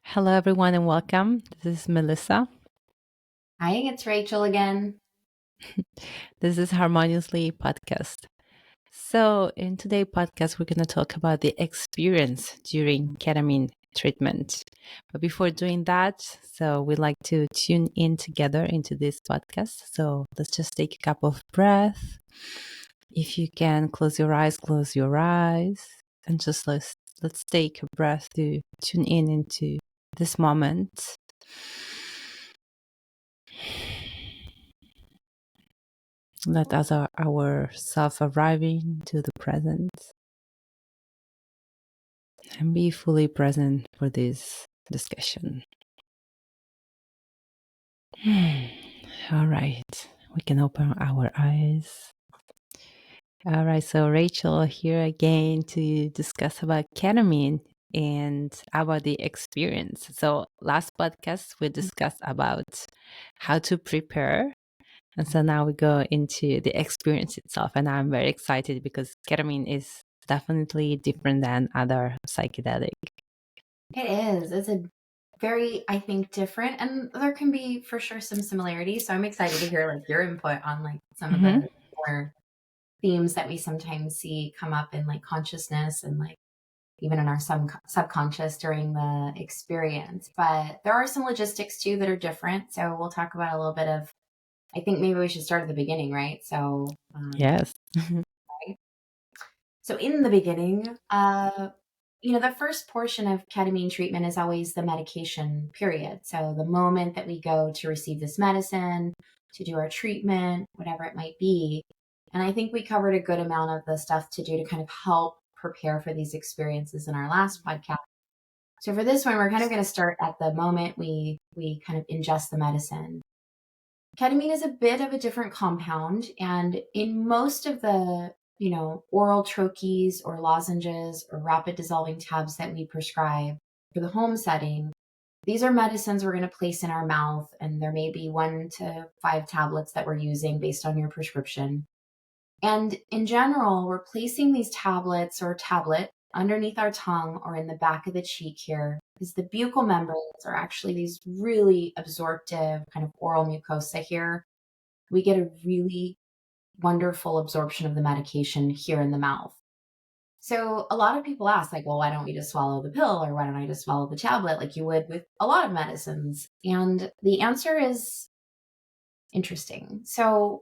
Hello, everyone, and welcome. This is Melissa. Hi, it's Rachel again. This is Harmoniously podcast. So, in today's podcast, we're going to talk about the experience during ketamine treatment. But before doing that, we'd like to tune in together into this podcast. So, let's just take a couple of breath. If you can close your eyes, and just let's take a breath to tune in into this moment. Let us ourself arriving to the present and be fully present for this discussion. All right, we can open our eyes. All right, so Rachael here again to discuss about ketamine and about the experience. So last podcast we discussed about how to prepare. And so now we go into the experience itself. And I'm very excited because ketamine is definitely different than other psychedelic. It is. It's a very, I think, different, and there can be for sure some similarities. So I'm excited to hear your input on some of the more themes that we sometimes see come up in consciousness and even in our subconscious during the experience. But there are some logistics too that are different. So we'll talk about a little bit of. I think maybe we should start at the beginning, right? So Yes. right? So in the beginning, the first portion of ketamine treatment is always the medication period. So the moment that we go to receive this medicine, to do our treatment, whatever it might be. And I think we covered a good amount of the stuff to do to kind of help prepare for these experiences in our last podcast. So for this one, we're kind of going to start at the moment we kind of ingest the medicine. Ketamine is a bit of a different compound, and in most of the oral troches or lozenges or rapid dissolving tabs that we prescribe for the home setting, these are medicines we're going to place in our mouth, and there may be 1 to 5 tablets that we're using based on your prescription. And in general, we're placing these tablets or tablet underneath our tongue or in the back of the cheek here, because the buccal membranes are actually these really absorptive kind of oral mucosa here. We get a really wonderful absorption of the medication here in the mouth. So a lot of people ask, well, why don't we just swallow the pill, or why don't I just swallow the tablet like you would with a lot of medicines? And the answer is interesting. So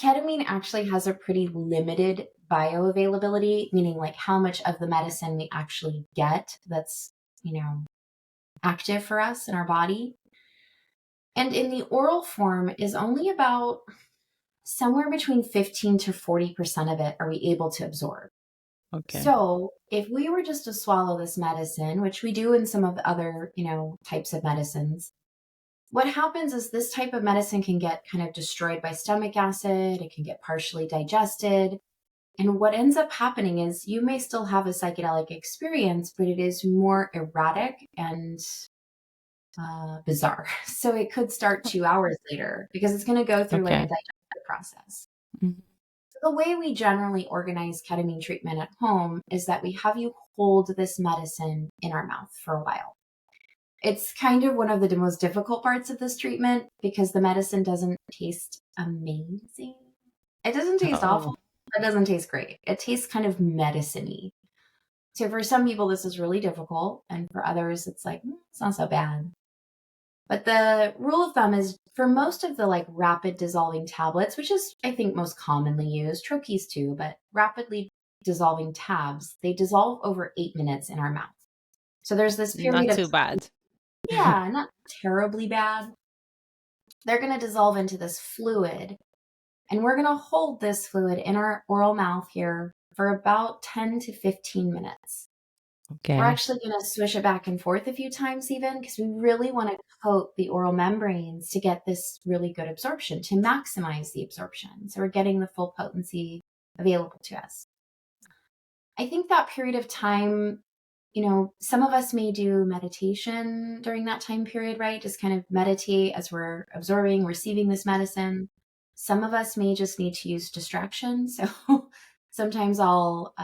ketamine actually has a pretty limited bioavailability, meaning how much of the medicine we actually get that's, active for us in our body. And in the oral form is only about somewhere between 15 to 40% of it are we able to absorb. Okay. So if we were just to swallow this medicine, which we do in some of the other, types of medicines, what happens is this type of medicine can get kind of destroyed by stomach acid. It can get partially digested. And what ends up happening is you may still have a psychedelic experience, but it is more erratic and bizarre. So it could start 2 hours later because it's going to go through a digestive process. Mm-hmm. The way we generally organize ketamine treatment at home is that we have you hold this medicine in our mouth for a while. It's kind of one of the most difficult parts of this treatment because the medicine doesn't taste amazing. It doesn't taste awful. It doesn't taste great. It tastes kind of medicine-y. So for some people, this is really difficult. And for others, it's it's not so bad. But the rule of thumb is for most of the rapid dissolving tablets, which is, I think, most commonly used, troches too, but rapidly dissolving tabs, they dissolve over 8 minutes in our mouth. So there's this period Not too bad. Yeah, not terribly bad. They're going to dissolve into this fluid, and we're going to hold this fluid in our oral mouth here for about 10 to 15 minutes. Okay. We're actually going to swish it back and forth a few times even because we really want to coat the oral membranes to get this really good absorption, to maximize the absorption. So we're getting the full potency available to us. I think that period of time, some of us may do meditation during that time period, right? Just kind of meditate as we're absorbing, receiving this medicine. Some of us may just need to use distraction. So sometimes I'll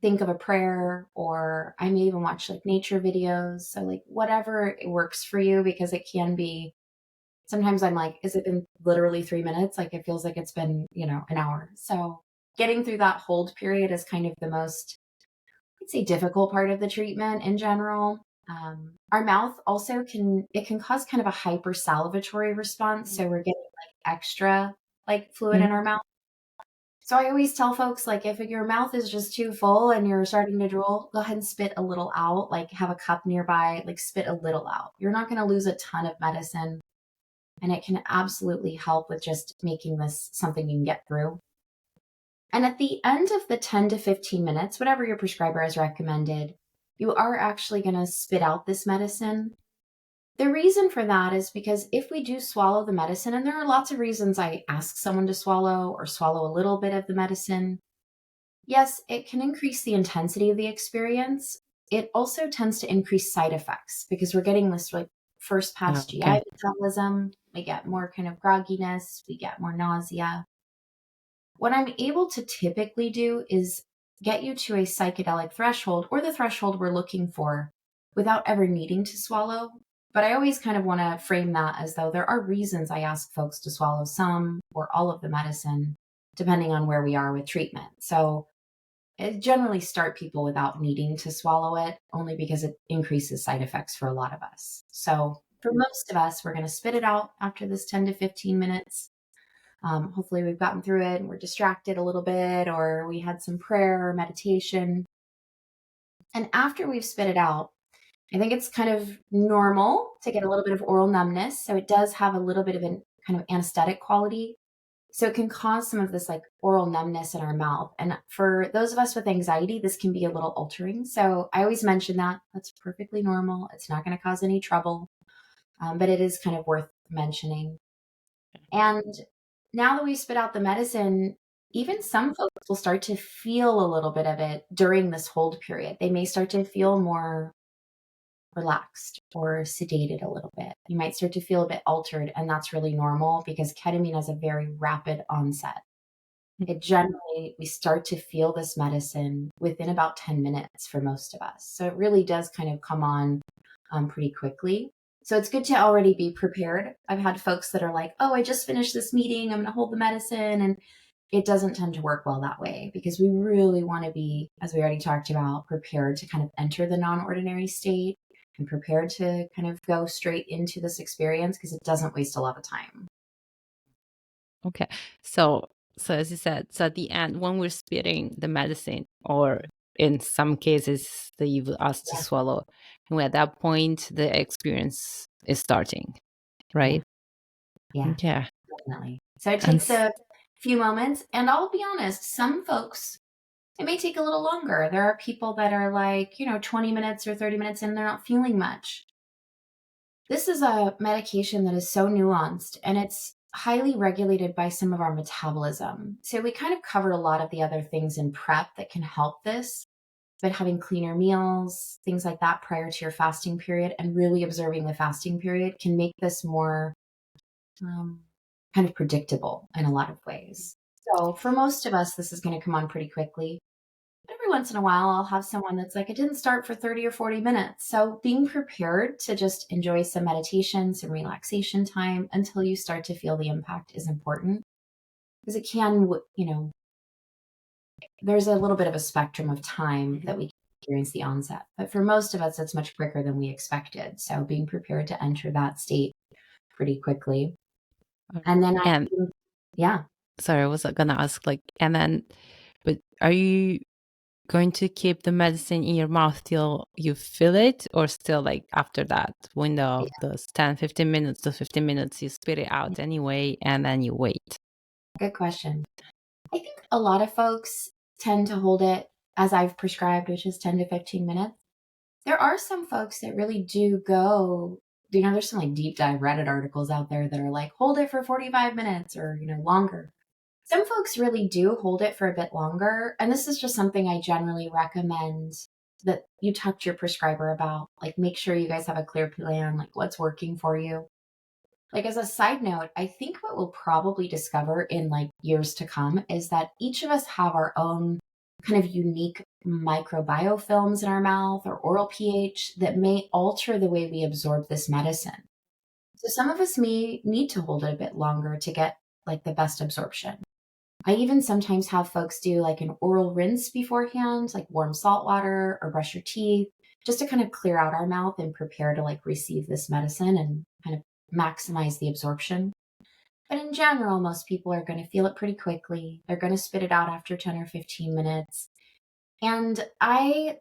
think of a prayer, or I may even watch like nature videos. So like whatever works for you, because it can be, sometimes I'm like, is it been literally 3 minutes? Like it feels like it's been, an hour. So getting through that hold period is kind of the most, I'd say, difficult part of the treatment in general. Our mouth also can cause kind of a hypersalivatory response. So we're getting like extra like fluid in our mouth. So I always tell folks, like, if your mouth is just too full and you're starting to drool, go ahead and spit a little out, like have a cup nearby, like spit a little out. You're not going to lose a ton of medicine, and it can absolutely help with just making this something you can get through. And at the end of the 10 to 15 minutes, whatever your prescriber has recommended, you are actually going to spit out this medicine. The reason for that is because if we do swallow the medicine, and there are lots of reasons I ask someone to swallow or swallow a little bit of the medicine, yes, it can increase the intensity of the experience. It also tends to increase side effects because we're getting this like first pass GI Okay. metabolism. We get more kind of grogginess, we get more nausea. What I'm able to typically do is get you to a psychedelic threshold, or the threshold we're looking for, without ever needing to swallow. But I always kind of want to frame that as though there are reasons I ask folks to swallow some or all of the medicine, depending on where we are with treatment. So I generally start people without needing to swallow it, only because it increases side effects for a lot of us. So for most of us, we're going to spit it out after this 10 to 15 minutes. Hopefully we've gotten through it and we're distracted a little bit, or we had some prayer or meditation. And after we've spit it out, I think it's kind of normal to get a little bit of oral numbness. So it does have a little bit of an kind of anesthetic quality. So it can cause some of this like oral numbness in our mouth. And for those of us with anxiety, this can be a little altering. So I always mention that that's perfectly normal. It's not going to cause any trouble, but it is kind of worth mentioning. And now that we spit out the medicine, even some folks will start to feel a little bit of it during this hold period. They may start to feel more relaxed or sedated a little bit. You might start to feel a bit altered, and that's really normal because ketamine has a very rapid onset. It generally, we start to feel this medicine within about 10 minutes for most of us. So it really does kind of come on pretty quickly. So it's good to already be prepared. I've had folks that are like, oh, I just finished this meeting, I'm going to hold the medicine. And it doesn't tend to work well that way, because we really want to be, as we already talked about, prepared to kind of enter the non-ordinary state and prepared to kind of go straight into this experience, because it doesn't waste a lot of time. Okay. So as you said, so at the end, when we're spitting the medicine, or in some cases that you will ask to Yeah. swallow, and at that point the experience is starting, right? Yeah, Yeah. definitely. So it And takes a few moments. And I'll be honest, some folks, it may take a little longer. There are people that are like, 20 minutes or 30 minutes in, they're not feeling much. This is a medication that is so nuanced, and it's highly regulated by some of our metabolism. So we kind of covered a lot of the other things in prep that can help this, but having cleaner meals, things like that prior to your fasting period, and really observing the fasting period can make this more kind of predictable in a lot of ways. So for most of us, this is going to come on pretty quickly. Every once in a while, I'll have someone that's like, it didn't start for 30 or 40 minutes. So being prepared to just enjoy some meditation, some relaxation time until you start to feel the impact is important, because it can, there's a little bit of a spectrum of time that we can experience the onset. But for most of us, it's much quicker than we expected. So being prepared to enter that state pretty quickly. And then and yeah. sorry, I was gonna ask, like, and then, but are you going to keep the medicine in your mouth till you feel it, or still like after that window of those 10, 15 minutes to 15 minutes, you spit it out anyway, and then you wait? Good question. I think a lot of folks tend to hold it as I've prescribed, which is 10 to 15 minutes. There are some folks that really do go, there's some like deep dive Reddit articles out there that are like, hold it for 45 minutes or, longer. Some folks really do hold it for a bit longer. And this is just something I generally recommend that you talk to your prescriber about. Like, make sure you guys have a clear plan, like what's working for you. Like, as a side note, I think what we'll probably discover in like years to come is that each of us have our own kind of unique microbiofilms in our mouth or oral pH that may alter the way we absorb this medicine. So some of us may need to hold it a bit longer to get like the best absorption. I even sometimes have folks do like an oral rinse beforehand, like warm salt water or brush your teeth, just to kind of clear out our mouth and prepare to like receive this medicine and kind of maximize the absorption. But in general, most people are going to feel it pretty quickly. They're going to spit it out after 10 or 15 minutes. And I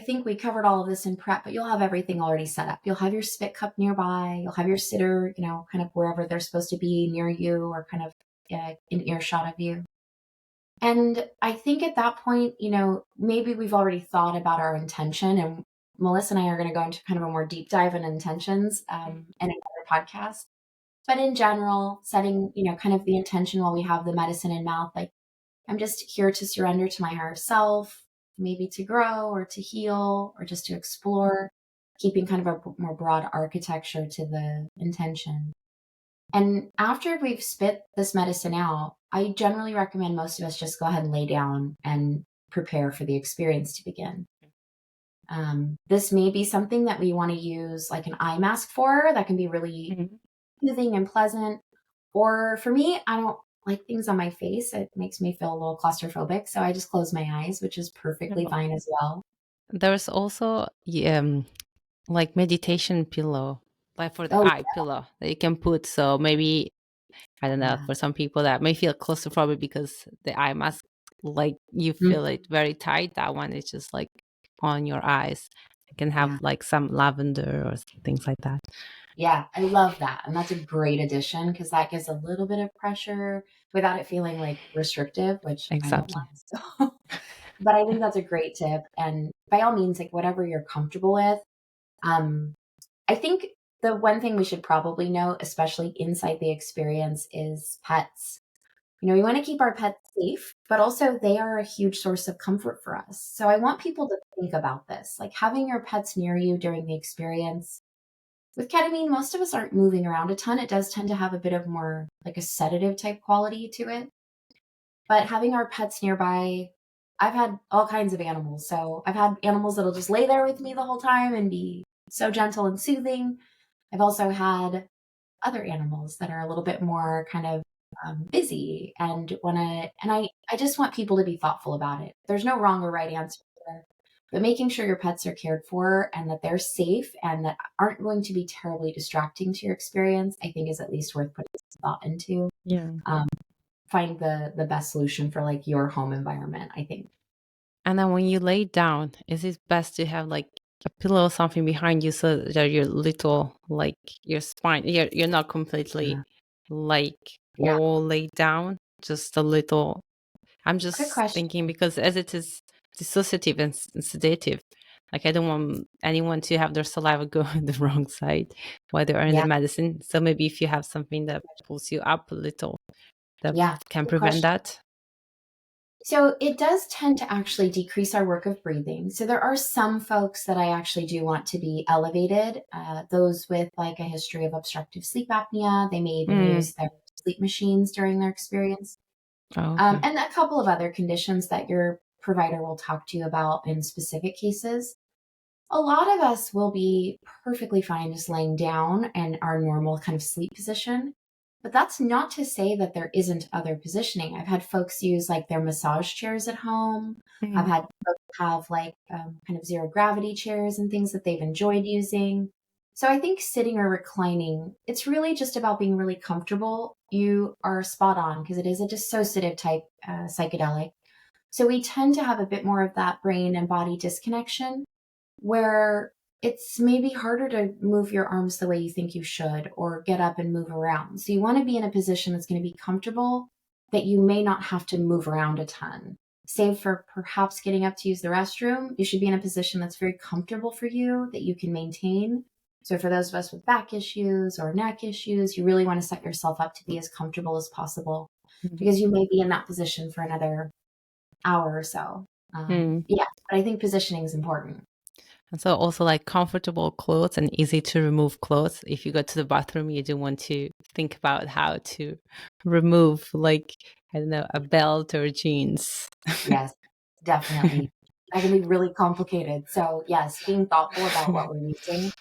think we covered all of this in prep, but you'll have everything already set up. You'll have your spit cup nearby. You'll have your sitter, kind of wherever they're supposed to be near you or kind of in earshot of you. And I think at that point, maybe we've already thought about our intention, and Melissa and I are going to go into kind of a more deep dive in intentions in another podcast. But in general, setting, kind of the intention while we have the medicine in mouth, like I'm just here to surrender to my higher self, maybe to grow or to heal or just to explore, keeping kind of a more broad architecture to the intention. And after we've spit this medicine out, I generally recommend most of us just go ahead and lay down and prepare for the experience to begin. This may be something that we want to use like an eye mask for that can be really soothing and pleasant. Or for me, I don't like things on my face. It makes me feel a little claustrophobic. So I just close my eyes, which is perfectly fine as well. There's also like meditation pillow, like for the Oh, eye pillow that you can put. So maybe, I don't know, yeah. for some people that may feel claustrophobic because the eye mask, like you Mm, feel it very tight. That one is just like on your eyes. You can have yeah. like some lavender or things like that. Yeah, I love that. And that's a great addition because that gives a little bit of pressure without it feeling like restrictive, which I don't Exactly. want. So, but I think that's a great tip. And by all means, like whatever you're comfortable with. I think the one thing we should probably note, especially inside the experience, is pets. We want to keep our pets safe, but also they are a huge source of comfort for us. So I want people to think about this, like having your pets near you during the experience. With ketamine, most of us aren't moving around a ton. It does tend to have a bit of more like a sedative type quality to it. But having our pets nearby, I've had all kinds of animals. So I've had animals that'll just lay there with me the whole time and be so gentle and soothing. I've also had other animals that are a little bit more kind of busy and I just want people to be thoughtful about it. There's no wrong or right answer there, but making sure your pets are cared for and that they're safe and that aren't going to be terribly distracting to your experience, I think is at least worth putting some thought into. Yeah. Find the best solution for like your home environment, I think. And then when you lay down, is it best to have like a pillow or something behind you so that your little, like your spine, you're not completely Yeah. like Yeah. all laid down, just a little. I'm Good just question. thinking because as it is dissociative and sedative, like I don't want anyone to have their saliva go on the wrong side while they're in the Yeah. medicine. So maybe if you have something that pulls you up a little, that Yeah. can Good prevent question. that. So it does tend to actually decrease our work of breathing. So there are some folks that I actually do want to be elevated. Those with like a history of obstructive sleep apnea, they may even Mm. use their sleep machines during their experience. Oh, okay. And a couple of other conditions that your provider will talk to you about in specific cases. A lot of us will be perfectly fine just laying down in our normal kind of sleep position. But that's not to say that there isn't other positioning. I've had folks use like their massage chairs at home. I've Mm. had folks have like kind of zero gravity chairs and things that they've enjoyed using. So I think sitting or reclining, it's really just about being really comfortable. You are spot on because it is a dissociative type psychedelic. So we tend to have a bit more of that brain and body disconnection where it's maybe harder to move your arms the way you think you should or get up and move around. So you want to be in a position that's going to be comfortable, that you may not have to move around a ton. Save for perhaps getting up to use the restroom, you should be in a position that's very comfortable for you, that you can maintain. So for those of us with back issues or neck issues, you really want to set yourself up to be as comfortable as possible because you may be in that position for another hour or so. Mm. Yeah, but I think positioning is important. And so also like comfortable clothes and easy to remove clothes. If you go to the bathroom, you do want to think about how to remove like, I don't know, a belt or jeans. Yes. Definitely. That can be really complicated. So, yes, being thoughtful about what we're using.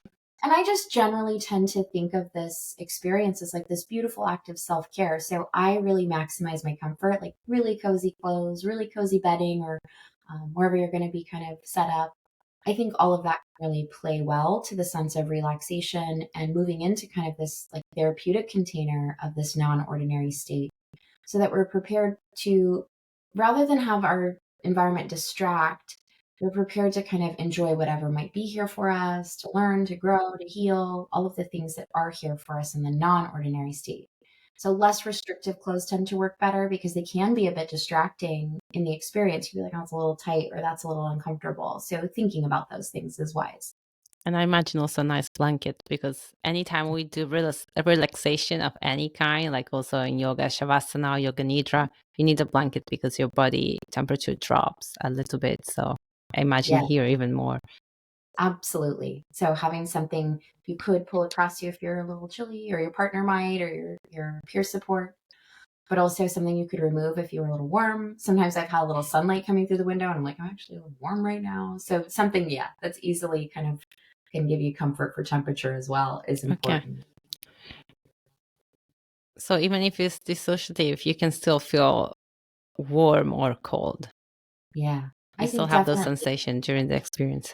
And I just generally tend to think of this experience as like this beautiful act of self care. So, I really maximize my comfort, like really cozy clothes, really cozy bedding, or wherever you're going to be kind of set up. I think all of that can really play well to the sense of relaxation and moving into kind of this like therapeutic container of this non ordinary state so that we're prepared to, rather than have our environment distract, we're prepared to kind of enjoy whatever might be here for us, to learn, to grow, to heal, all of the things that are here for us in the non ordinary state. So, less restrictive clothes tend to work better because they can be a bit distracting in the experience. You'd be like, oh, it's a little tight or that's a little uncomfortable. So, thinking about those things is wise. And I imagine also a nice blanket, because anytime we do a relaxation of any kind, like also in yoga, shavasana, yoga nidra, you need a blanket because your body temperature drops a little bit. So I imagine Yeah, here even more. absolutely. So having something you could pull across you if you're a little chilly, or your partner might, or your peer support, but also something you could remove if you were a little warm. Sometimes I've had a little sunlight coming through the window and I'm like, I'm actually a little warm right now. So something, yeah, that's easily kind of can give you comfort for temperature as well is Okay. important. So even if it's dissociative, you can still feel warm or cold. Yeah. You I still think have those definitely, sensations during the experience.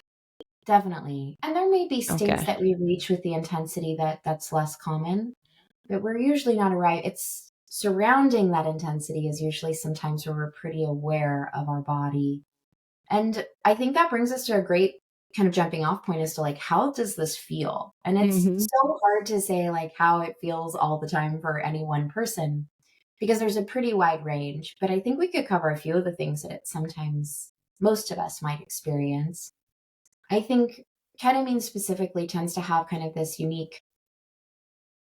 definitely. And there may be states Okay. that we reach with the intensity that's less common, but we're usually not arriving. It's surrounding that intensity is usually sometimes where we're pretty aware of our body. And I think that brings us to a great kind of jumping off point as to like, how does this feel? And it's Mm-hmm. so hard to say like how it feels all the time for any one person because there's a pretty wide range. But I think we could cover a few of the things that it sometimes most of us might experience. I think ketamine specifically tends to have kind of this unique,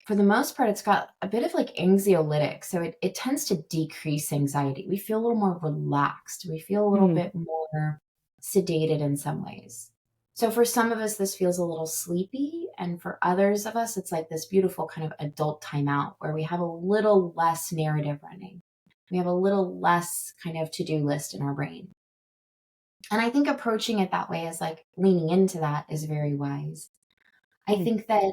for the most part, it's got a bit of like anxiolytic. So it tends to decrease anxiety. We feel a little more relaxed. We feel a little Mm-hmm. bit more sedated in some ways. So for some of us, this feels a little sleepy. And for others of us, it's like this beautiful kind of adult timeout where we have a little less narrative running. We have a little less kind of to do list in our brain. And I think approaching it that way is like leaning into that is very wise. I think that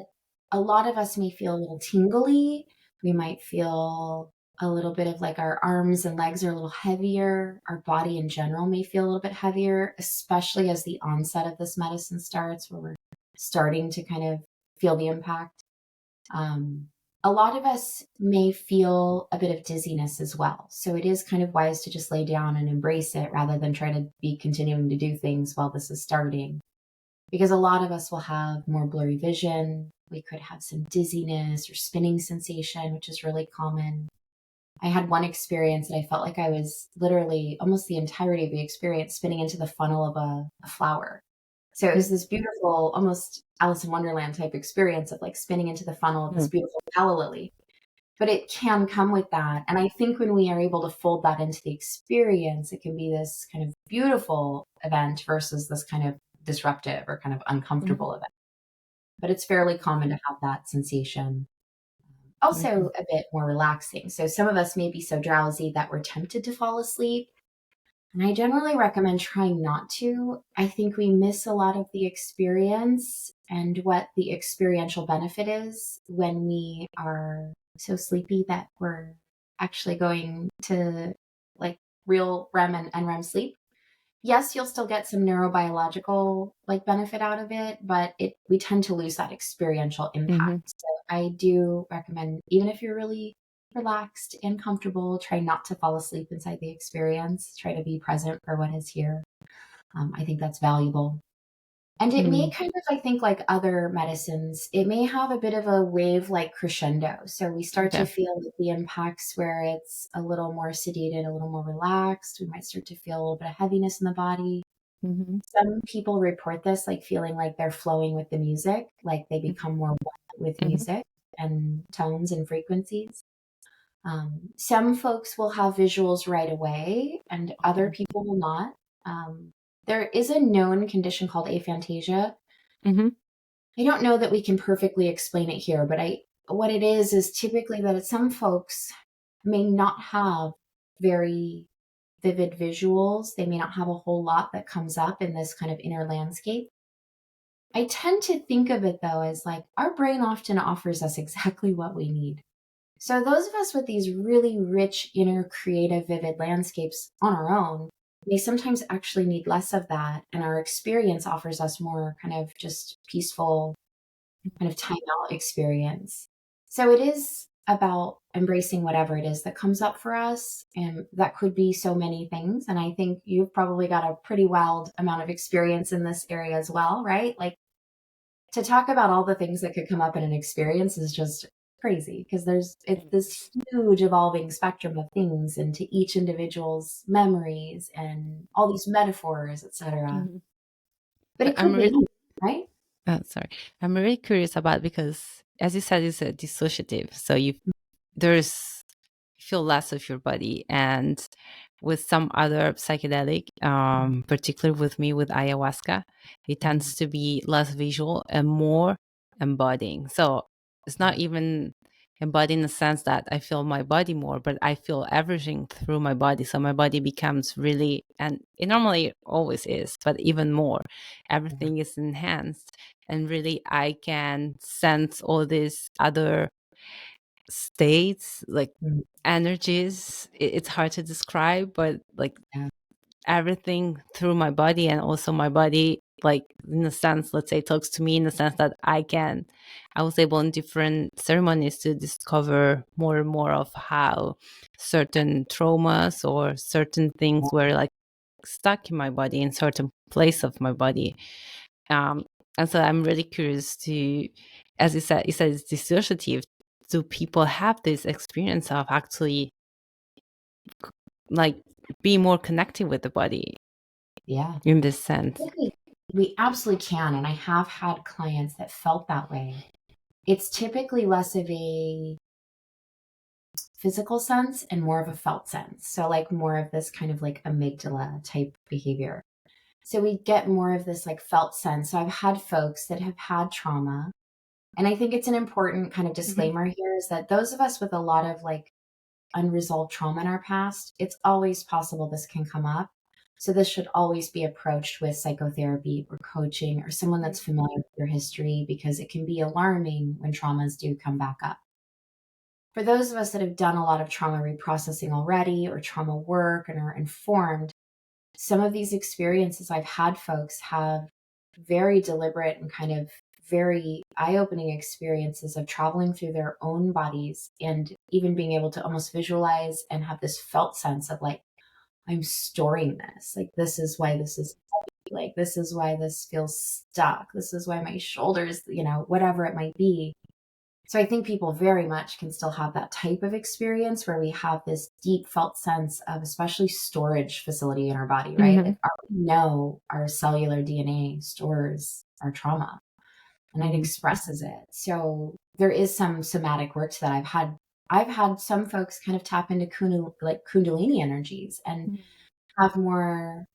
a lot of us may feel a little tingly. We might feel a little bit of like our arms and legs are a little heavier. Our body in general may feel a little bit heavier, especially as the onset of this medicine starts, where we're starting to kind of feel the impact. A lot of us may feel a bit of dizziness as well. So it is kind of wise to just lay down and embrace it rather than try to be continuing to do things while this is starting, because a lot of us will have more blurry vision. We could have some dizziness or spinning sensation, which is really common. I had one experience that I felt like I was literally almost the entirety of the experience spinning into the funnel of a flower. So it was this beautiful, almost Alice in Wonderland type experience of like spinning into the funnel of this beautiful calla lily. But it can come with that. And I think when we are able to fold that into the experience, it can be this kind of beautiful event versus this kind of disruptive or kind of uncomfortable event. But it's fairly common to have that sensation. Also, a bit more relaxing. So, some of us may be so drowsy that we're tempted to fall asleep. And I generally recommend trying not to. I think we miss a lot of the experience and what the experiential benefit is when we are so sleepy that we're actually going to like real REM and NREM sleep. Yes, you'll still get some neurobiological like benefit out of it, but we tend to lose that experiential Mm-hmm. impact. So I do recommend, even if you're really relaxed and comfortable, try not to fall asleep inside the experience. Try to be present for what is here. I think that's valuable. And it may kind of, I think, like other medicines, it may have a bit of a wave like crescendo. So we start to Okay. feel the impacts where it's a little more sedated, a little more relaxed. We might start to feel a little bit of heaviness in the body. Mm-hmm. Some people report this like feeling like they're flowing with the music, like they become more one with Mm-hmm. music and tones and frequencies. Some folks will have visuals right away, and other people will not. There is a known condition called aphantasia. Mm-hmm. I don't know that we can perfectly explain it here, but what it is typically that some folks may not have very vivid visuals. They may not have a whole lot that comes up in this kind of inner landscape. I tend to think of it though as like our brain often offers us exactly what we need. So those of us with these really rich inner creative vivid landscapes on our own may sometimes actually need less of that, and our experience offers us more kind of just peaceful kind of time out experience. So it is about embracing whatever it is that comes up for us, and that could be so many things. And I think you've probably got a pretty wild amount of experience in this area as well, right? Like, to talk about all the things that could come up in an experience is just crazy, because it's this huge evolving spectrum of things into each individual's memories and all these metaphors, etc. Mhm. But But it could be, right? sorry, I'm really curious about, because as you said, it's a dissociative. So there's you feel less of your body, and with some other psychedelic, particularly with me with ayahuasca, it tends to be less visual and more embodying. So it's not even embodying in the sense that I feel my body more, but I feel everything through my body. So my body becomes really, and it normally always is, but even more, everything is enhanced. And really, I can sense all these other states, like Mm, energies. It's hard to describe, but like yeah. everything through my body, and also my body, like in a sense, let's say, talks to me in the sense that I was able in different ceremonies to discover more and more of how certain traumas or certain things were like stuck in my body, in certain place of my body. um and so I'm really curious to, as you said it's dissociative. Do people have this experience of actually like be more connected with the body Yeah. in this sense? I think we absolutely can. And I have had clients that felt that way. It's typically less of a physical sense and more of a felt sense. So, like, more of this kind of like amygdala type behavior. So, we get more of this like felt sense. So, I've had folks that have had trauma. And I think it's an important kind of Hmm. disclaimer here is that those of us with a lot of like unresolved trauma in our past, it's always possible this can come up. So this should always be approached with psychotherapy or coaching or someone that's familiar with your history, because it can be alarming when traumas do come back up. For those of us that have done a lot of trauma reprocessing already or trauma work and are informed, some of these experiences I've had folks have very deliberate and kind of very eye-opening experiences of traveling through their own bodies and even being able to almost visualize and have this felt sense of like, I'm storing this. Like, this is why this is heavy. Like, this is why this feels stuck. This is why my shoulders, whatever it might be. So I think people very much can still have that type of experience where we have this deep felt sense of especially storage facility in our body, right? Hmm. Like, we know our cellular DNA stores our trauma and it expresses it. So there is some somatic work to that. I've had some folks kind of tap into like kundalini energies and have more,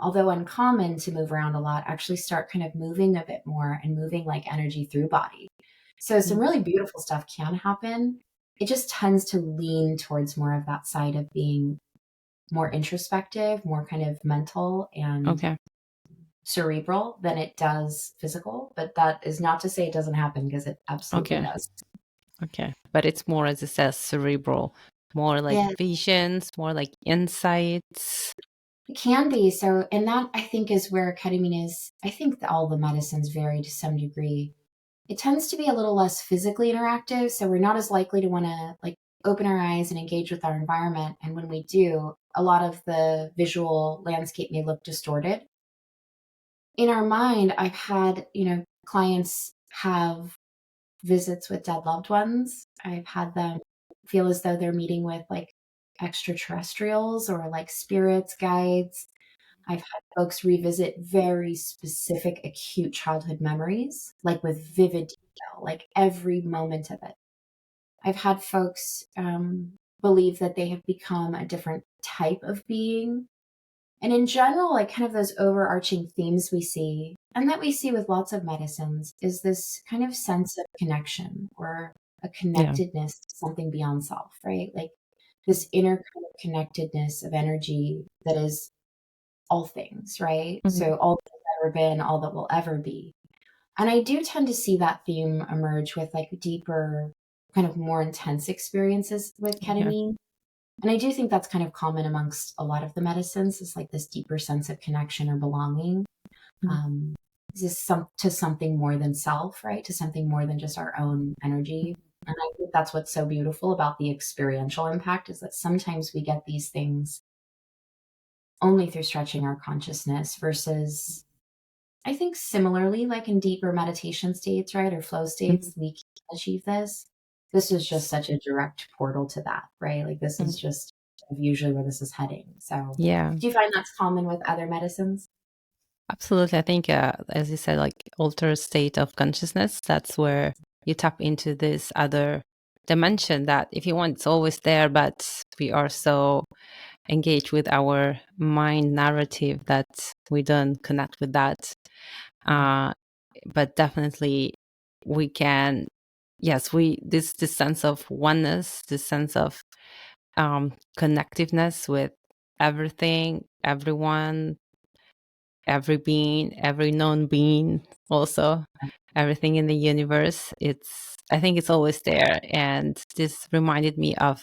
although uncommon to move around a lot, actually start kind of moving a bit more and moving like energy through body. So some really beautiful stuff can happen. It just tends to lean towards more of that side of being more introspective, more kind of mental and Okay. cerebral than it does physical. But that is not to say it doesn't happen, because it absolutely Okay. does. Okay. But it's more, as it says, cerebral, more like Yeah, visions, more like insights. it can be. So, and that I think is where ketamine is. I think that all the medicines vary to some degree. It tends to be a little less physically interactive. So we're not as likely to want to like open our eyes and engage with our environment. And when we do, a lot of the visual landscape may look distorted. In our mind, I've had, clients have visits with dead loved ones. I've had them feel as though they're meeting with like extraterrestrials or like spirits, guides. I've had folks revisit very specific acute childhood memories, like with vivid detail, like every moment of it. I've had folks believe that they have become a different type of being. And in general, like kind of those overarching themes we see, and that we see with lots of medicines, is this kind of sense of connection or a Yeah. connectedness to something beyond self, right? Like this inner kind of connectedness of energy that is all things, right? Mhm. So all that's ever been, all that will ever be. And I do tend to see that theme emerge with like deeper, kind of more intense experiences with Yeah. ketamine. And I do think that's kind of common amongst a lot of the medicines, is like this deeper sense of connection or belonging. Mhm. Um, to something more than self, right? To something more than just our own energy. And I think that's what's so beautiful about the experiential impact, is that sometimes we get these things only through stretching our consciousness versus, I think similarly, like in deeper meditation states, right? Or flow Mhm. states, we can achieve this. This is just such a direct portal to that, right? Like this is Mhm. just usually where this is heading. So Yeah, do you find that's common with other medicines? absolutely. I think, as you said, like altered state of consciousness, that's where you tap into this other dimension that, if you want, it's always there, but we are so engaged with our mind narrative that we don't connect with that. Uh, but definitely we can, yes, this sense of oneness, this sense of connectiveness with everything, everyone, every being, every known being, also everything in the universe. I think it's always there. And this reminded me of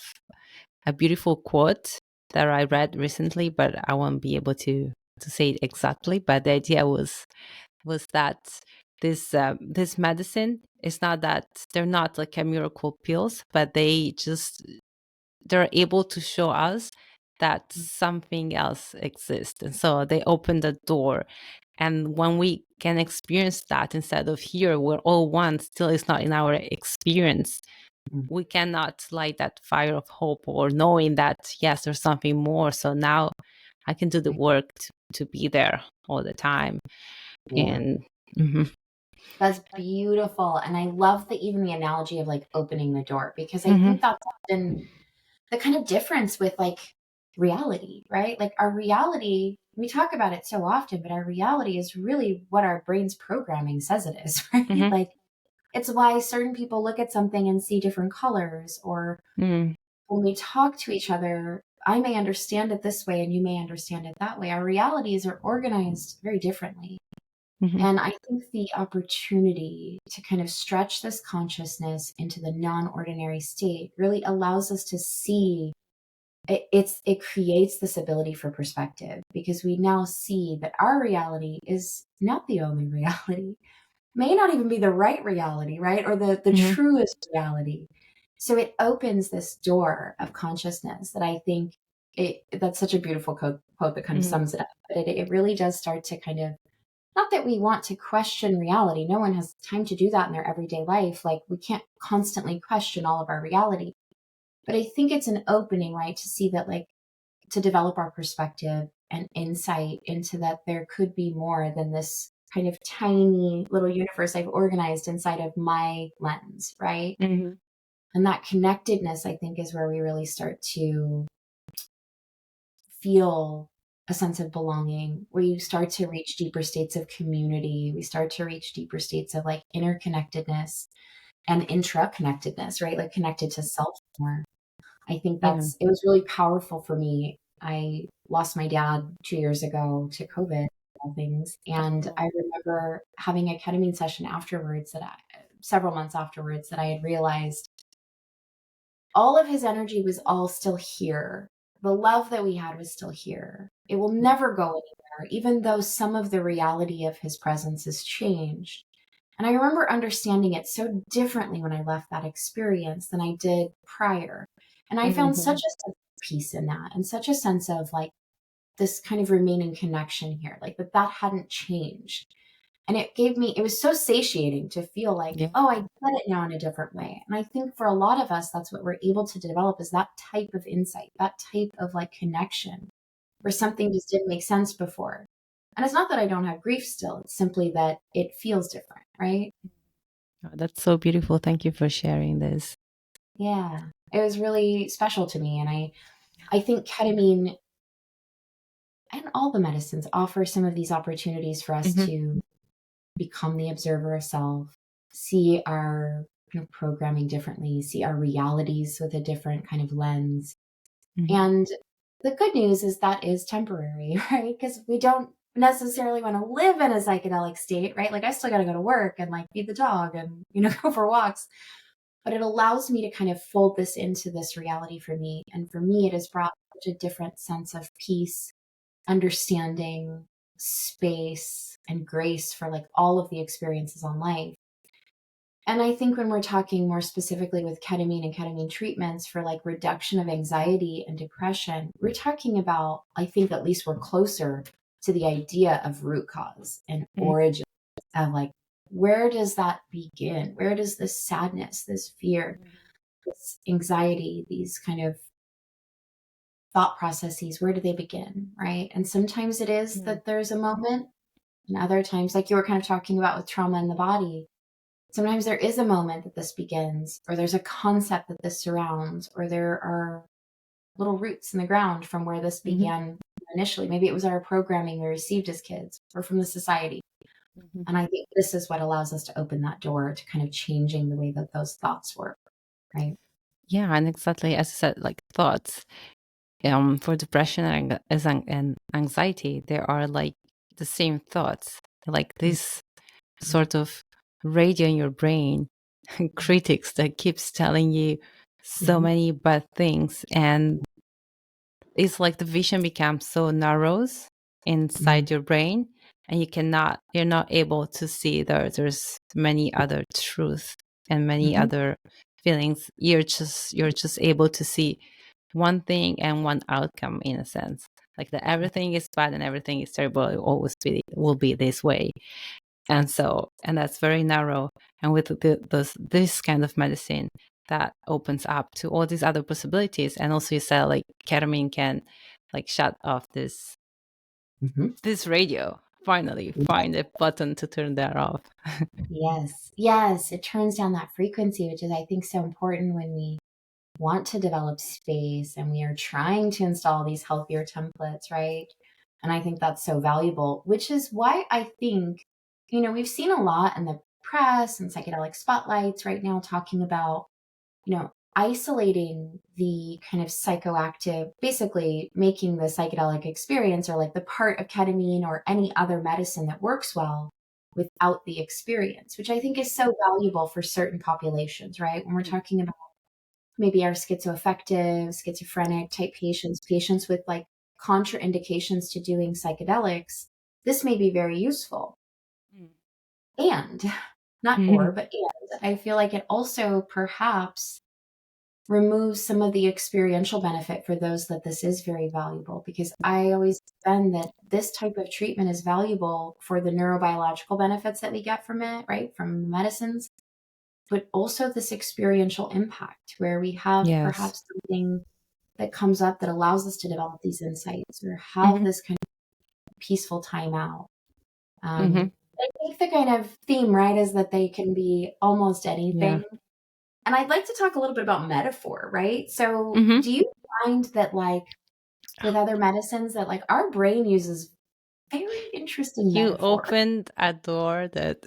a beautiful quote that I read recently, but I won't be able to say it exactly. But the idea was that this medicine is not that they're not like a miracle pills, but they're able to show us that something else exists. And so they open the door. And when we can experience that, instead of here, we're all one, still it's not in our experience, Mm. we cannot light that fire of hope or knowing that, yes, there's something more. So now I can do the work to be there all the time. Yeah. And mhm. That's beautiful. And I love even the analogy of like opening the door, because I Mhm. think that's often the kind of difference with like reality, right? Like our reality, we talk about it so often, but our reality is really what our brain's programming says it is, right? Mhm. Like it's why certain people look at something and see different colors, or Mhm. when we talk to each other, I may understand it this way and you may understand it that way. Our realities are organized very differently. Mhm. And I think the opportunity to kind of stretch this consciousness into the non ordinary state really allows us to see it creates this ability for perspective, because we now see that our reality is not the only reality, may not even be the right reality, right? Or the Mhm. truest reality. So it opens this door of consciousness that I think that's such a beautiful quote that kind of Mhm. sums it up. But it really does start to kind of, not that we want to question reality. No one has time to do that in their everyday life. Like we can't constantly question all of our reality. But I think it's an opening, right, to see that, like, to develop our perspective and insight into that there could be more than this kind of tiny little universe I've organized inside of my lens, right? Mhm. And that connectedness, I think, is where we really start to feel a sense of belonging, where you start to reach deeper states of community. We start to reach deeper states of like interconnectedness and intra-connectedness, right? Like connected to self more. I think Yeah. it was really powerful for me. I lost my dad 2 years ago to COVID, all things. And Oh. I remember having a ketamine session afterwards, several months afterwards, that I had realized all of his energy was all still here. The love that we had was still here. It will never go anywhere, even though some of the reality of his presence has changed. And I remember understanding it so differently when I left that experience than I did prior. And I found such Mhm. a sense of peace in that, and such a sense of like this kind of remaining connection here, like that hadn't changed. And it was so satiating to feel like, Yeah. oh, I get it now in a different way. And I think for a lot of us, that's what we're able to develop, is that type of insight, that type of like connection where something just didn't make sense before. And it's not that I don't have grief still, it's simply that it feels different, right? Oh, that's so beautiful. Thank you for sharing this. Yeah. It was really special to me. And I think ketamine and all the medicines offer some of these opportunities for us Mhm. to become the observer of self, see our kind of programming differently, see our realities with a different kind of lens, Mhm. And the good news is that is temporary, right? Because we don't necessarily want to live in a psychedelic state, right? Like I still got to go to work and like feed the dog and, go for walks. But it allows me to kind of fold this into this reality for me. And for me, it has brought such a different sense of peace, understanding, space, and grace for like all of the experiences on life. And I think when we're talking more specifically with ketamine and ketamine treatments for like reduction of anxiety and depression, we're talking about, I think at least we're closer to the idea of root cause and Mhm. origin of like, where does that begin? Where does this sadness, this fear, this anxiety, these kind of thought processes, where do they begin? Right. And sometimes it is Mhm. that there's a moment, and other times, like you were kind of talking about with trauma in the body, sometimes there is a moment that this begins, or there's a concept that this surrounds, or there are little roots in the ground from where this Mhm. began initially. Maybe it was our programming we received as kids or from the society. Mhm. And I think this is what allows us to open that door to kind of changing the way that those thoughts work, right? Yeah, and exactly as I said, like thoughts. For depression and anxiety, there are like the same thoughts, like this sort of radio in your brain, critics that keeps telling you so Mm-hmm. many bad things, and it's like the vision becomes so narrows Mm-hmm. inside your brain, and you're not able to see there's many other truths and many Mm-hmm. other feelings. You're just able to see one thing and one outcome, in a sense, like that everything is bad and everything is terrible. It always will be this way. And that's very narrow. And with this kind of medicine, that opens up to all these other possibilities. And also, you said like ketamine can like shut off Mm-hmm. this radio. Finally find a button to turn that off. Yes. Yes. It turns down that frequency, which is, I think, so important when we want to develop space and we are trying to install these healthier templates, right? And I think that's so valuable, which is why I think, we've seen a lot in the press and psychedelic spotlights right now talking about, isolating the kind of psychoactive, basically making the psychedelic experience or like the part of ketamine or any other medicine that works well without the experience, which I think is so valuable for certain populations, right? When we're talking about maybe our schizoaffective, schizophrenic type patients, patients with like contraindications to doing psychedelics, this may be very useful. And not or, but and I feel like it also perhaps removes some of the experiential benefit for those that this is very valuable, because I always defend that this type of treatment is valuable for the neurobiological benefits that we get from it, right? From medicines, but also this experiential impact where we have Yes. perhaps something that comes up that allows us to develop these insights or have Hmm. this kind of peaceful time out. Hmm. I think the kind of theme, right, is that they can be almost Yeah. anything. And I'd like to talk a little bit about metaphor, right? So Hmm. do you find that like with other medicines that like our brain uses very interesting You metaphor? opened a door that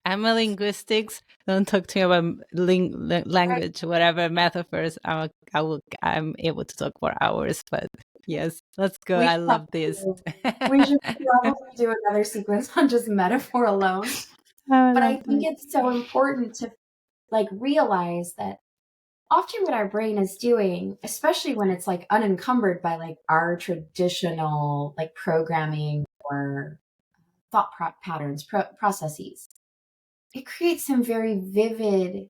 I'm a linguistics. Don't talk to me about Right? language, whatever metaphors. I'm able to talk for hours. But yes, let's go. We I should love this. probably, we should probably do another sequence on just metaphor alone. I But I love think this. it's so important to like realize that often what our brain is doing, especially when it's like unencumbered by like our traditional like programming or thought patterns, processes, it creates some very vivid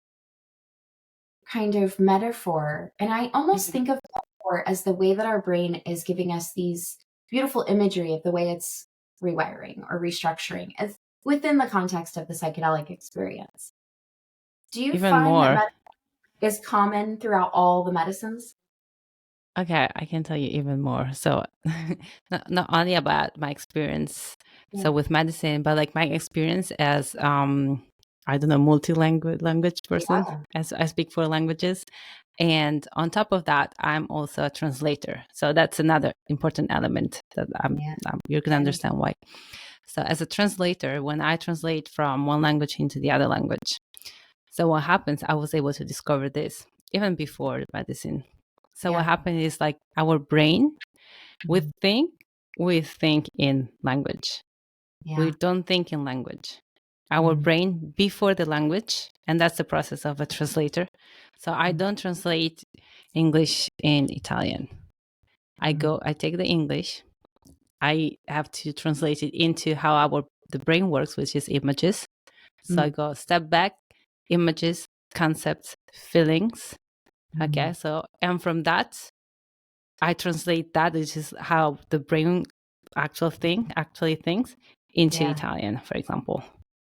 kind of metaphor. And I almost Mhm. think of metaphor as the way that our brain is giving us these beautiful imagery of the way it's rewiring or restructuring as within the context of the psychedelic experience. Do you Even find that more. is common throughout all the medicines? Okay, I can tell you even more. So, not only about my experience, Yeah. so with medicine, but like my experience as I don't know, language person, Yeah. as I speak 4 languages, and on top of that, I'm also a translator. So that's another important element that Yeah. you're gonna Right. understand why. So as a translator, when I translate from one language into the other language, so what happens? I was able to discover this even before medicine. So what happens is like our brain, we think in language. We don't think in language. Our brain before the language, and that's the process of a translator. So I don't translate English in Italian. I take the English, I have to translate it into how the brain works, which is images. So I go step back, images, concepts, feelings. Okay, so and from that, I translate that, which is how the brain actually thinks into Italian, for example,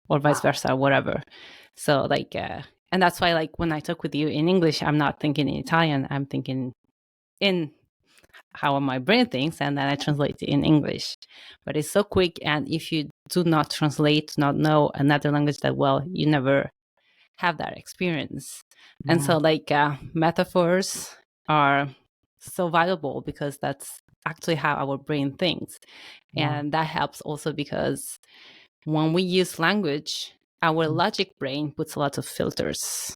or vice versa, whatever. So like, and that's why like when I talk with you in English, I'm not thinking in Italian. I'm thinking in how my brain thinks, and then I translate it in English. But it's so quick, and if you do not translate, not know another language that well, you never have that experience. And so like metaphors are so valuable because that's actually how our brain thinks. And that helps also because when we use language, our logic brain puts a lot of filters.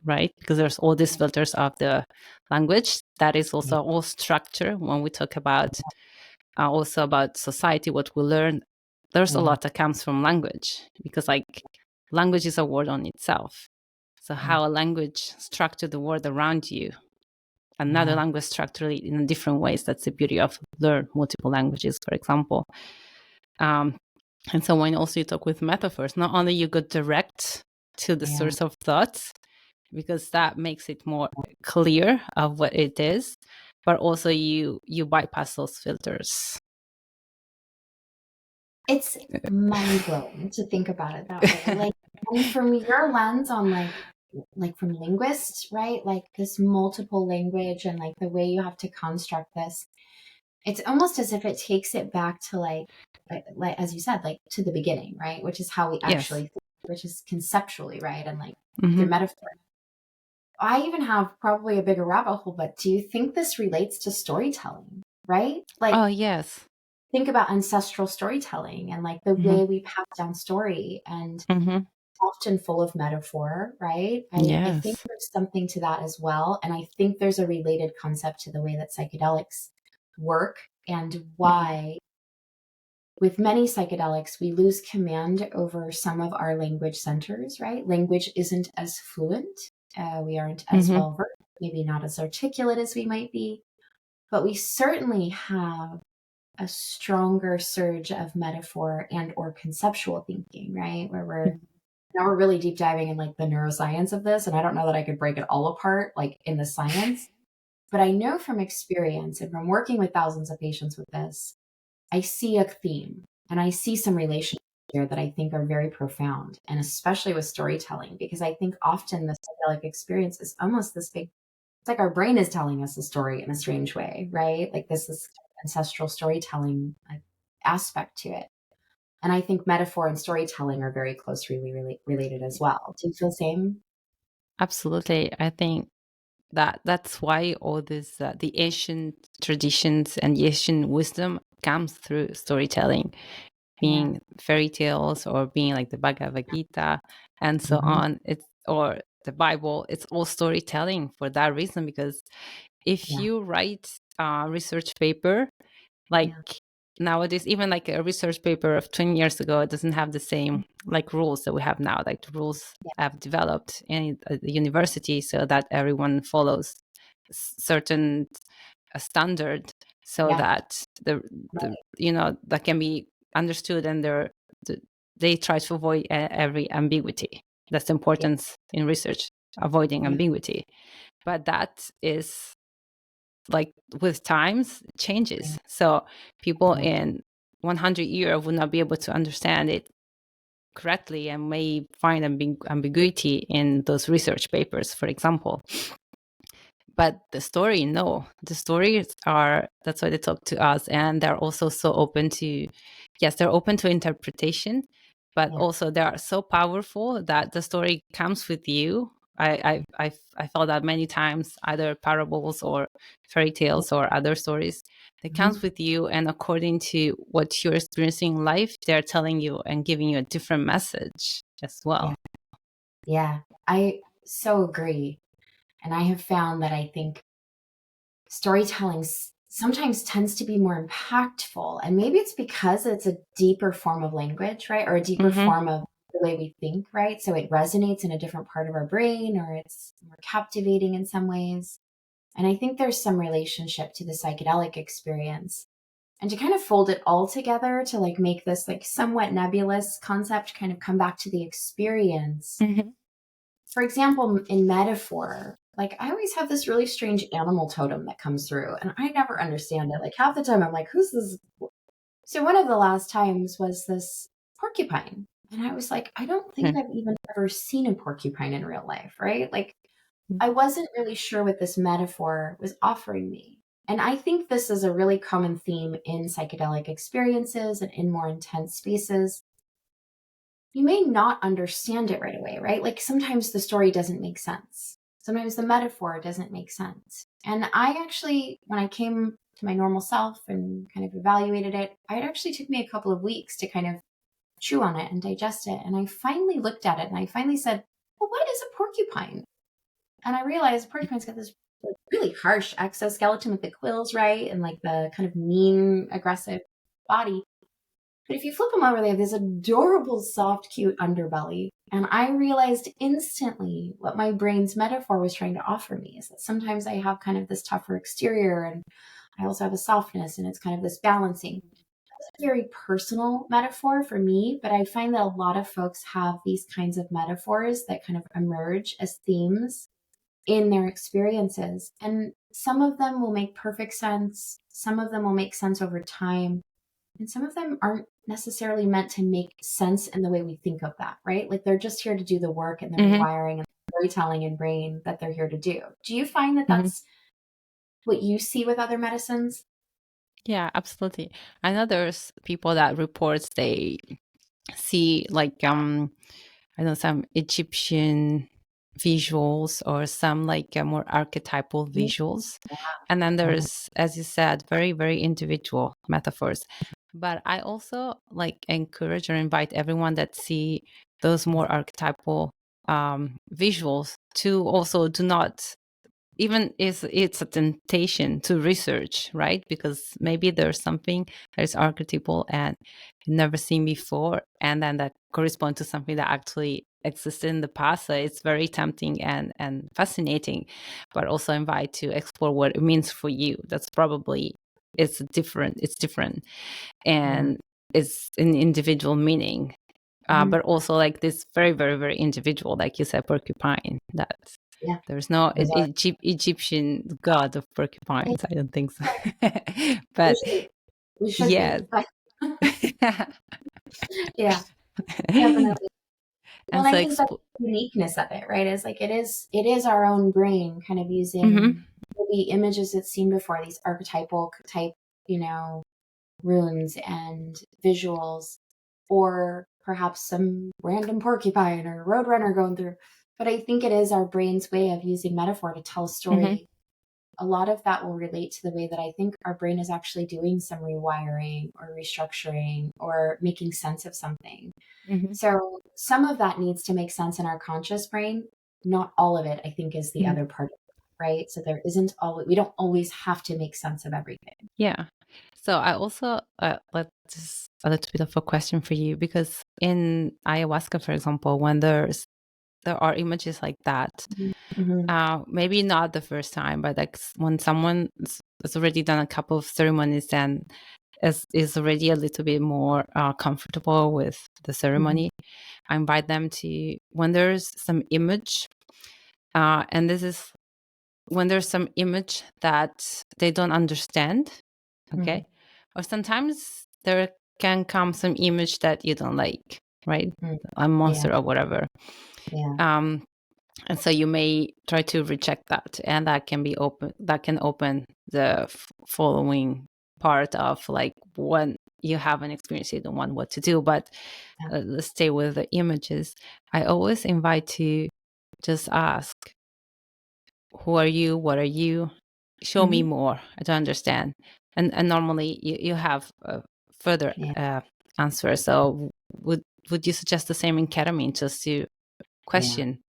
Right? Because there's all these filters of the language. That is also all structure. When we talk about also about society, what we learn, there's a lot that comes from language, because like language is a word on itself. So how a language structure the world around you, another language structure it in different ways. That's the beauty of learn multiple languages, for example. And so when also you talk with metaphors, not only you go direct to the source of thoughts, because that makes it more clear of what it is, but also you bypass those filters. It's mind-blowing to think about it that way. Like, and from your lens on like from linguist, right? Like this multiple language and like the way you have to construct this, it's almost as if it takes it back to like as you said, like to the beginning, right? Which is how we actually think, which is conceptually, right? And like through metaphor. I even have probably a bigger rabbit hole, but do you think this relates to storytelling, right? Like, oh yes, think about ancestral storytelling and like the way we pass down story, and often full of metaphor, right? I think there's something to that as well. And I think there's a related concept to the way that psychedelics work, and why with many psychedelics, we lose command over some of our language centers, right? Language isn't as fluent. We aren't as well versed, maybe not as articulate as we might be, but we certainly have a stronger surge of metaphor and or conceptual thinking, right? Where we're really deep diving in like the neuroscience of this. And I don't know that I could break it all apart, like in the science, but I know from experience and from working with thousands of patients with this, I see a theme and I see some relationships here that I think are very profound, and especially with storytelling, because I think often the psychedelic experience is almost this big, it's like our brain is telling us a story in a strange way, right? Like this is ancestral storytelling aspect to it. And I think metaphor and storytelling are very closely related as well. Do you feel the same? Absolutely. I think that's why all this the ancient traditions and the ancient wisdom comes through storytelling, being fairy tales or being like the Bhagavad Gita and so on. It's or the Bible. It's all storytelling for that reason, because if you write a research paper like nowadays, even like a research paper of 20 years ago, it doesn't have the same like rules that we have now. Like the rules have developed in the university so that everyone follows certain standard, so that the that can be understood, and they try to avoid every ambiguity. That's the importance in research, avoiding ambiguity. But that is like with times changes. So people in 100 years would not be able to understand it correctly and may find ambiguity in those research papers, for example. But the story, no, the stories are, that's why they talk to us, and they're also so open to, yes, they're open to interpretation, but also they are so powerful that the story comes with you. I felt that many times, either parables or fairy tales or other stories, they comes with you, and according to what you're experiencing in life, they're telling you and giving you a different message as well. Yeah, I so agree. And I have found that I think storytelling sometimes tends to be more impactful. And maybe it's because it's a deeper form of language, right? Or a deeper form of the way we think, right? So it resonates in a different part of our brain, or it's more captivating in some ways. And I think there's some relationship to the psychedelic experience. And to kind of fold it all together to like make this like somewhat nebulous concept kind of come back to the experience. For example, in metaphor, like I always have this really strange animal totem that comes through and I never understand it. Like half the time I'm like, who's this? So one of the last times was this porcupine. And I was like, I don't think I've even ever seen a porcupine in real life, right? Like I wasn't really sure what this metaphor was offering me. And I think this is a really common theme in psychedelic experiences and in more intense spaces. You may not understand it right away, right? Like sometimes the story doesn't make sense. Sometimes the metaphor doesn't make sense. And I actually, when I came to my normal self and kind of evaluated it, it actually took me a couple of weeks to kind of chew on it and digest it. And I finally looked at it and I finally said, well, what is a porcupine? And I realized porcupine's got this like, really harsh exoskeleton with the quills, right? And like the kind of mean, aggressive body. But if you flip them over, they have this adorable, soft, cute underbelly. And I realized instantly what my brain's metaphor was trying to offer me is that sometimes I have kind of this tougher exterior and I also have a softness, and it's kind of this balancing. That's a very personal metaphor for me, but I find that a lot of folks have these kinds of metaphors that kind of emerge as themes in their experiences. And some of them will make perfect sense. Some of them will make sense over time. And some of them aren't necessarily meant to make sense in the way we think of that, right? Like they're just here to do the work and the rewiring and storytelling and brain that they're here to do. Do you find that that's what you see with other medicines? Yeah, absolutely. I know there's people that reports they see like I know some Egyptian visuals or some like more archetypal visuals. And then there's, as you said, very, very individual metaphors. But I also like encourage or invite everyone that see those more archetypal visuals to also do not, even if it's a temptation to research, right? Because maybe there's something that is archetypal and you've never seen before, and then that corresponds to something that actually existed in the past. So it's very tempting and fascinating, but also invite to explore what it means for you. That's probably it's different, and it's an individual meaning. But also like this very, very, very individual, like you said, porcupine. That's there's no Egyptian god of porcupines. I don't think so. But We should yes. be. But yeah, definitely. Well, And and so I think that's the uniqueness of it, right? Is like it is our own brain kind of using the images it's seen before, these archetypal type, runes and visuals, or perhaps some random porcupine or roadrunner going through. But I think it is our brain's way of using metaphor to tell a story. A lot of that will relate to the way that I think our brain is actually doing some rewiring or restructuring or making sense of something. So some of that needs to make sense in our conscious brain. Not all of it, I think, is the other part of it, right? So there isn't always, we don't always have to make sense of everything. Yeah. So I also just a little bit of a question for you, because in ayahuasca, for example, when there are images like that, maybe not the first time, but like when someone has already done a couple of ceremonies and is already a little bit more comfortable with the ceremony, I invite them to, when there's some image, and this is when there's some image that they don't understand, okay? Or sometimes there can come some image that you don't like, right? A monster or whatever. And so you may try to reject that, and that can open the following part of like when you have an experience you don't want what to do. But let's stay with the images. I always invite to just ask, who are you? What are you? Show me more. I don't understand. And normally you have a further answer. So would you suggest the same in ketamine, just to question?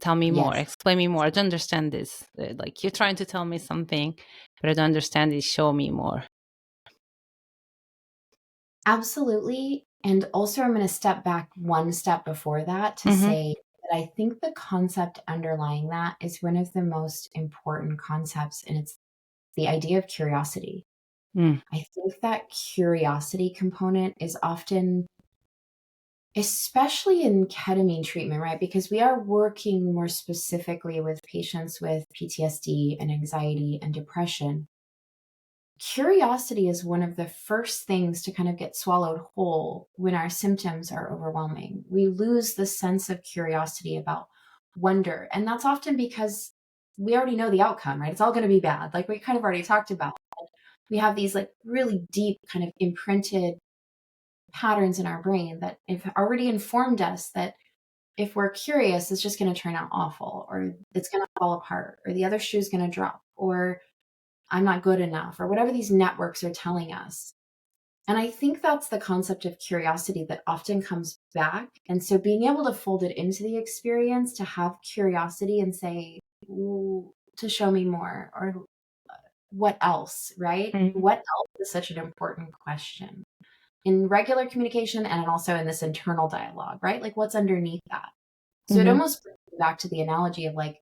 Tell me more, explain me more. I don't understand this. Like you're trying to tell me something but I don't understand it. Show me more. Absolutely. And also, I'm going to step back one step before that to say that I think the concept underlying that is one of the most important concepts, and it's the idea of curiosity. Mm. I think that curiosity component is often, especially in ketamine treatment, right? Because we are working more specifically with patients with PTSD and anxiety and depression. Curiosity is one of the first things to kind of get swallowed whole when our symptoms are overwhelming. We lose the sense of curiosity about wonder. And that's often because we already know the outcome, right? It's all going to be bad. Like we kind of already talked about. We have these like really deep kind of imprinted patterns in our brain that have already informed us that if we're curious, it's just going to turn out awful, or it's going to fall apart, or the other shoe's going to drop, or I'm not good enough, or whatever these networks are telling us. And I think that's the concept of curiosity that often comes back. And so being able to fold it into the experience, to have curiosity and say, "Ooh, to show me more," or what else, right? Mm-hmm. What else is such an important question in regular communication and also in this internal dialogue, right? Like what's underneath that? So it Mm-hmm. almost brings me back to the analogy of like,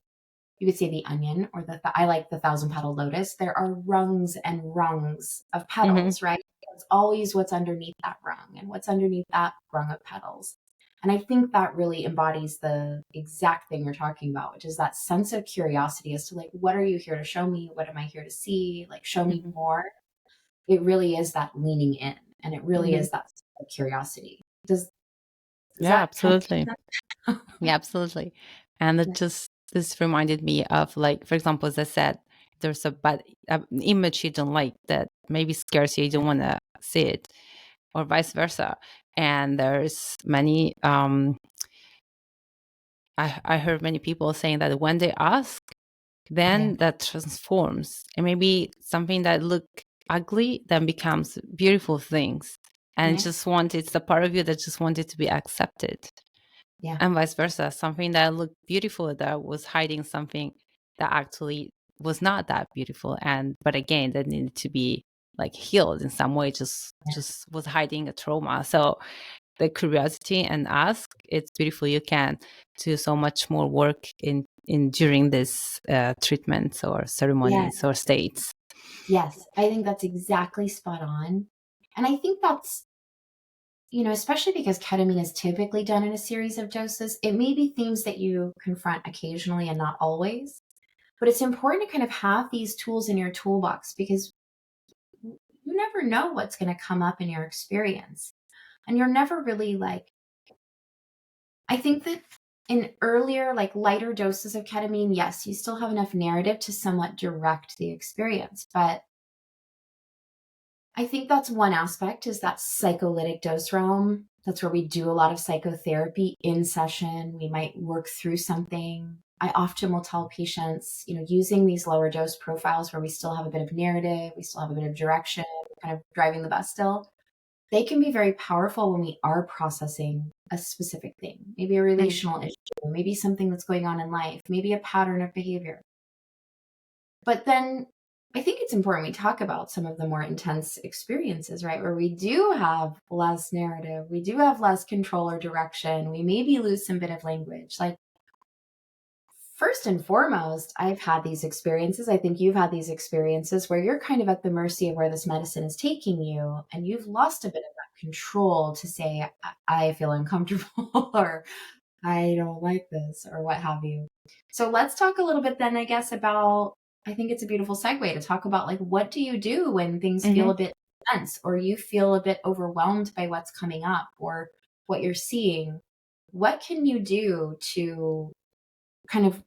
you could say the onion, or I like the thousand petal lotus. There are rungs and rungs of Mm-hmm. petals, right? It's always what's underneath that rung and what's underneath that rung of petals. And I think that really embodies the exact thing you're talking about, which is that sense of curiosity as to like, what are you here to show me? What am I here to see? Like, show me Mm-hmm. more. It really is that leaning in, and it really Mm-hmm. is that curiosity. Does Yeah, that kind of absolutely. make sense? Yeah, absolutely. And it Yeah. just, this reminded me of, like, for example, as I said, there's a bad image you don't like that maybe scares you, you don't want to see it, or vice versa. And there's many, I heard many people saying that when they ask, Yeah. then that transforms. And maybe something that looked ugly then becomes beautiful things. And Yeah. just it's the part of you that just wanted to be accepted. Yeah. And vice versa, something that looked beautiful that was hiding something that actually was not that beautiful, but again, that needed to be like healed in some way, just was hiding a trauma. So the curiosity and ask, it's beautiful. You can do so much more work in during this treatments or Yeah. ceremonies or states. Yes, I think that's exactly spot on. And I think that's, especially because ketamine is typically done in a series of doses, it may be themes that you confront occasionally and not always. But it's important to kind of have these tools in your toolbox because you never know what's going to come up in your experience. And you're never really like, I think that in earlier, like lighter doses of ketamine, yes, you still have enough narrative to somewhat direct the experience. But I think that's one aspect, is that psycholytic dose realm. That's where we do a lot of psychotherapy in session. We might work through something. I often will tell patients, using these lower dose profiles where we still have a bit of narrative, we still have a bit of direction, kind of driving the bus still, they can be very powerful when we are processing a specific thing, maybe a Mm-hmm. relational issue, maybe something that's going on in life, maybe a pattern of behavior. But then I think it's important we talk about some of the more intense experiences, right? Where we do have less narrative, we do have less control or direction, we maybe lose some bit of language. Like, first and foremost, I've had these experiences. I think you've had these experiences where you're kind of at the mercy of where this medicine is taking you, and you've lost a bit of that control to say, I feel uncomfortable, or I don't like this, or what have you. So let's talk a little bit then, I guess, about, I think it's a beautiful segue to talk about like, what do you do when things feel Mm-hmm. a bit tense, or you feel a bit overwhelmed by what's coming up or what you're seeing? What can you do to kind of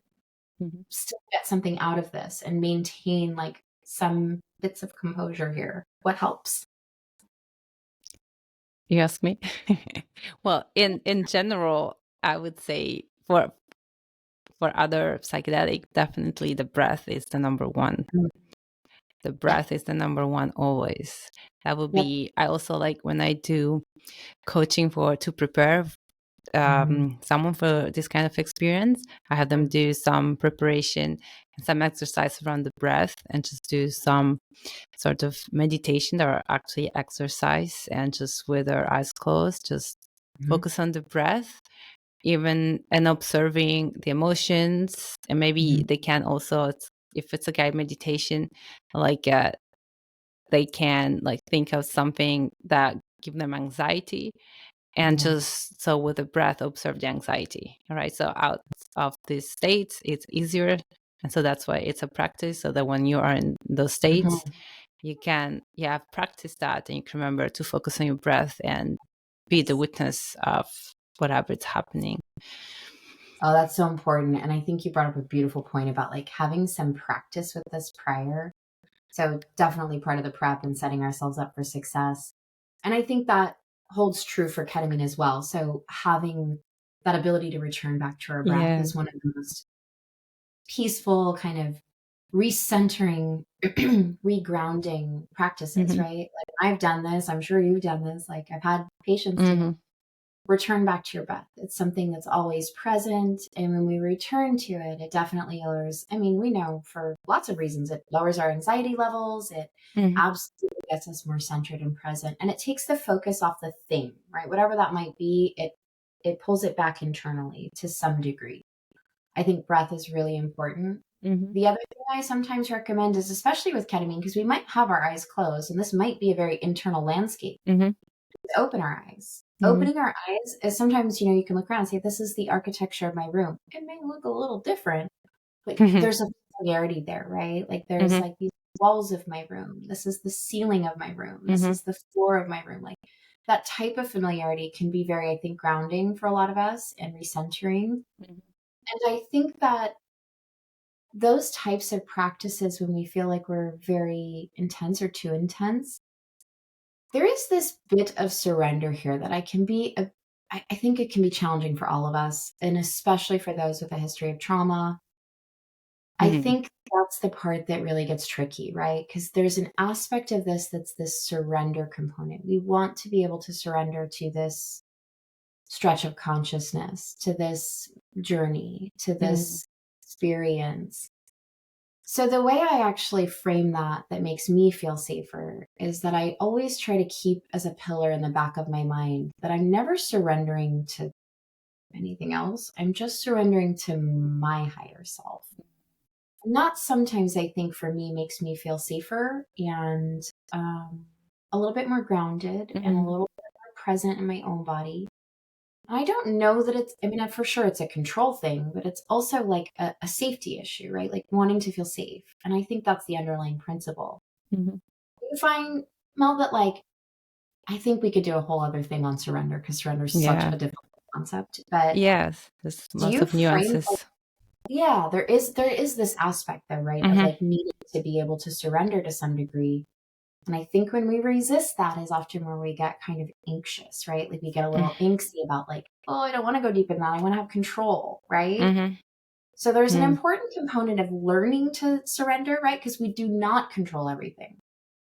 Mm-hmm. still get something out of this and maintain like some bits of composure here? What helps? You ask me. Well, in general, I would say for other psychedelic, definitely the breath is the number one. Mm. The Yeah. breath is the number one always. That would Yep. be, I also like when I do coaching to prepare Mhm. someone for this kind of experience, I have them Mm. do some preparation, some exercise around the breath and just do some sort of meditation or actually exercise, and just with our eyes closed, just focus on the breath, even, and observing the emotions. And maybe they can also, if it's a guided meditation, like they can like think of something that give them anxiety, and just so with the breath observe the anxiety. All right, so out of these states it's easier, and so that's why it's a practice, so that when you are in those states you can practice that, and you can remember to focus on your breath and be the witness of whatever is happening. Oh, that's so important. And I think you brought up a beautiful point about like having some practice with this prior. So definitely part of the prep and setting ourselves up for success. And I think that holds true for ketamine as well. So having that ability to return back to our breath Yeah. is one of the most peaceful kind of recentering, regrounding practices, right? Like I've done this. I'm sure you've done this. Like I've had patients do it. Return back to your breath. It's something that's always present. And when we return to it, it definitely lowers. I mean, we know for lots of reasons, it lowers our anxiety levels. It absolutely gets us more centered and present. And it takes the focus off the thing, right? Whatever that might be, it pulls it back internally to some degree. I think breath is really important. The other thing I sometimes recommend is, especially with ketamine, because we might have our eyes closed, and this might be a very internal landscape, open our eyes. Opening our eyes is sometimes, you can look around and say, this is the architecture of my room. It may look a little different, but there's a familiarity there, right? Like there's like these walls of my room. This is the ceiling of my room. This is the floor of my room. Like that type of familiarity can be very, I think, grounding for a lot of us and recentering. And I think that those types of practices, when we feel like we're very intense or too intense, there is this bit of surrender here that I think it can be challenging for all of us, and especially for those with a history of trauma. I think that's the part that really gets tricky, right? Because there's an aspect of this that's this surrender component. We want to be able to surrender to this stretch of consciousness, to this journey, to this experience. So the way I actually frame that makes me feel safer is that I always try to keep as a pillar in the back of my mind that I'm never surrendering to anything else. I'm just surrendering to my higher self. And that sometimes I think for me makes me feel safer and a little bit more grounded and a little bit more present in my own body. I don't know that for sure it's a control thing, but it's also like a safety issue, right? Like wanting to feel safe. And I think that's the underlying principle. You find, Mel, that like, I think we could do a whole other thing on surrender because surrender is such a difficult concept. But Yes, there's do lots you of frame, nuances. yeah, there is this aspect though, right? Of like needing to be able to surrender to some degree. And I think when we resist that is often where we get kind of anxious, right? Like we get a little angsty about like, oh, I don't want to go deep in that. I want to have control, right? So there's an important component of learning to surrender, right? Because we do not control everything.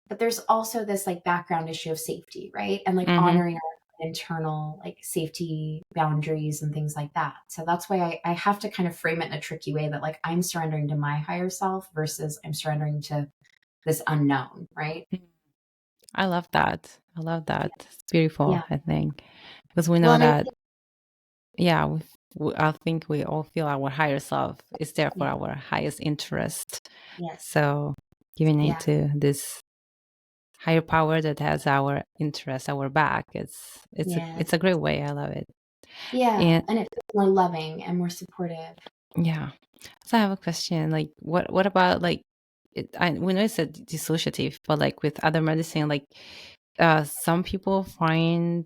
But there's also this like background issue of safety, right? And like honoring our internal like safety boundaries and things like that. So that's why I have to kind of frame it in a tricky way that like I'm surrendering to my higher self versus I'm surrendering to this unknown, right? I love that. I love that. It's beautiful, Yeah. I think, because we Well, know and I that, think, I think we all feel our higher self is there for yeah, our highest interest. yes, So giving it yeah, to this higher power that has our interest, our back, yes, it's a great way. I love it. yeah. And And it feels more loving and more supportive. yeah, so I have a question. Like, what about like, we know it's a dissociative, but like with other medicine, like some people find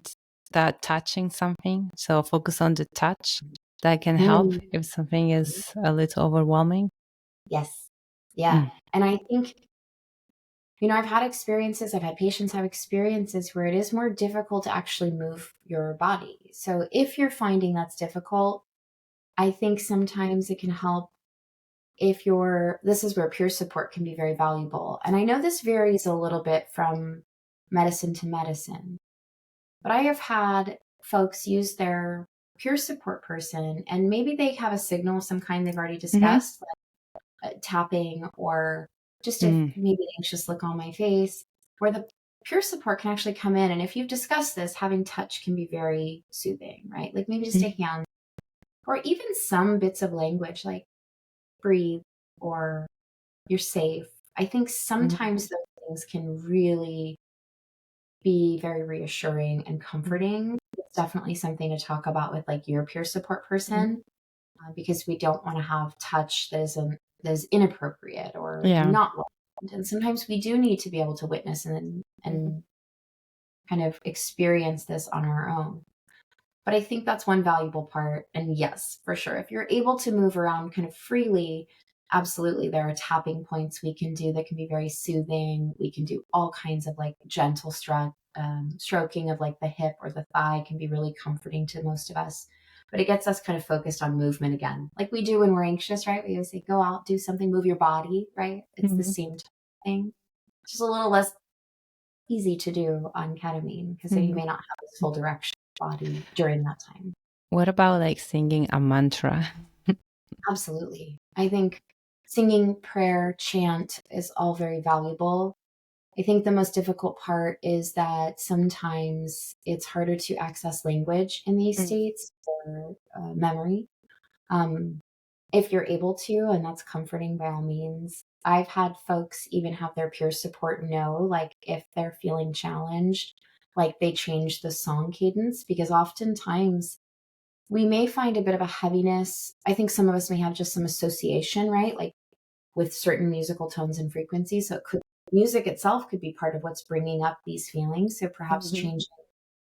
that touching something, so focus on the touch, that can help Mm, if something is a little overwhelming. yes, yeah. Mm. And I think, I've had patients have experiences where it is more difficult to actually move your body. So if you're finding that's difficult, I think sometimes it can help this is where peer support can be very valuable. And I know this varies a little bit from medicine to medicine, but I have had folks use their peer support person and maybe they have a signal of some kind they've already Mm-hmm. discussed. tapping or just if Mm. maybe an anxious look on my face, where the peer support can actually come in. And if you've discussed this, having touch can be very soothing, right? Like maybe just a Mm. hand or even some bits of language like breathe or you're safe. I think Mhm. sometimes those things can really be very reassuring and comforting. It's definitely something to talk about with like your peer support Mhm. person because we don't want to have touch that is inappropriate or Yeah. not welcomed. And sometimes we do need to be able to witness Mhm. and kind of experience this on our own. But I think that's one valuable part. And yes, for sure, if you're able to move around kind of freely, absolutely, there are tapping points we can do that can be very soothing. We can do all kinds of like gentle stroking of like the hip or the thigh can be really comforting to most of us. But it gets us kind of focused on movement again, like we do when we're anxious, right? We always say, go out, do something, move your body, right? It's the Mhm. same type of thing, just a little less easy to do on ketamine because then you Mhm. may not have this full direction of the body during that time. What about like singing a mantra? Absolutely. I think singing, prayer, chant is all very valuable. I think the most difficult part is that sometimes it's harder to access language in these Mm. states or memory. Um, if you're able to, and that's comforting by all means. I've had folks even have their peer support know, like if they're feeling challenged, like they change the song cadence because oftentimes we may find a bit of a heaviness. I think some of us may have just some association, right? Like with certain musical tones and frequencies. So it could, music itself could be part of what's bringing up these feelings. So perhaps Mhm. changing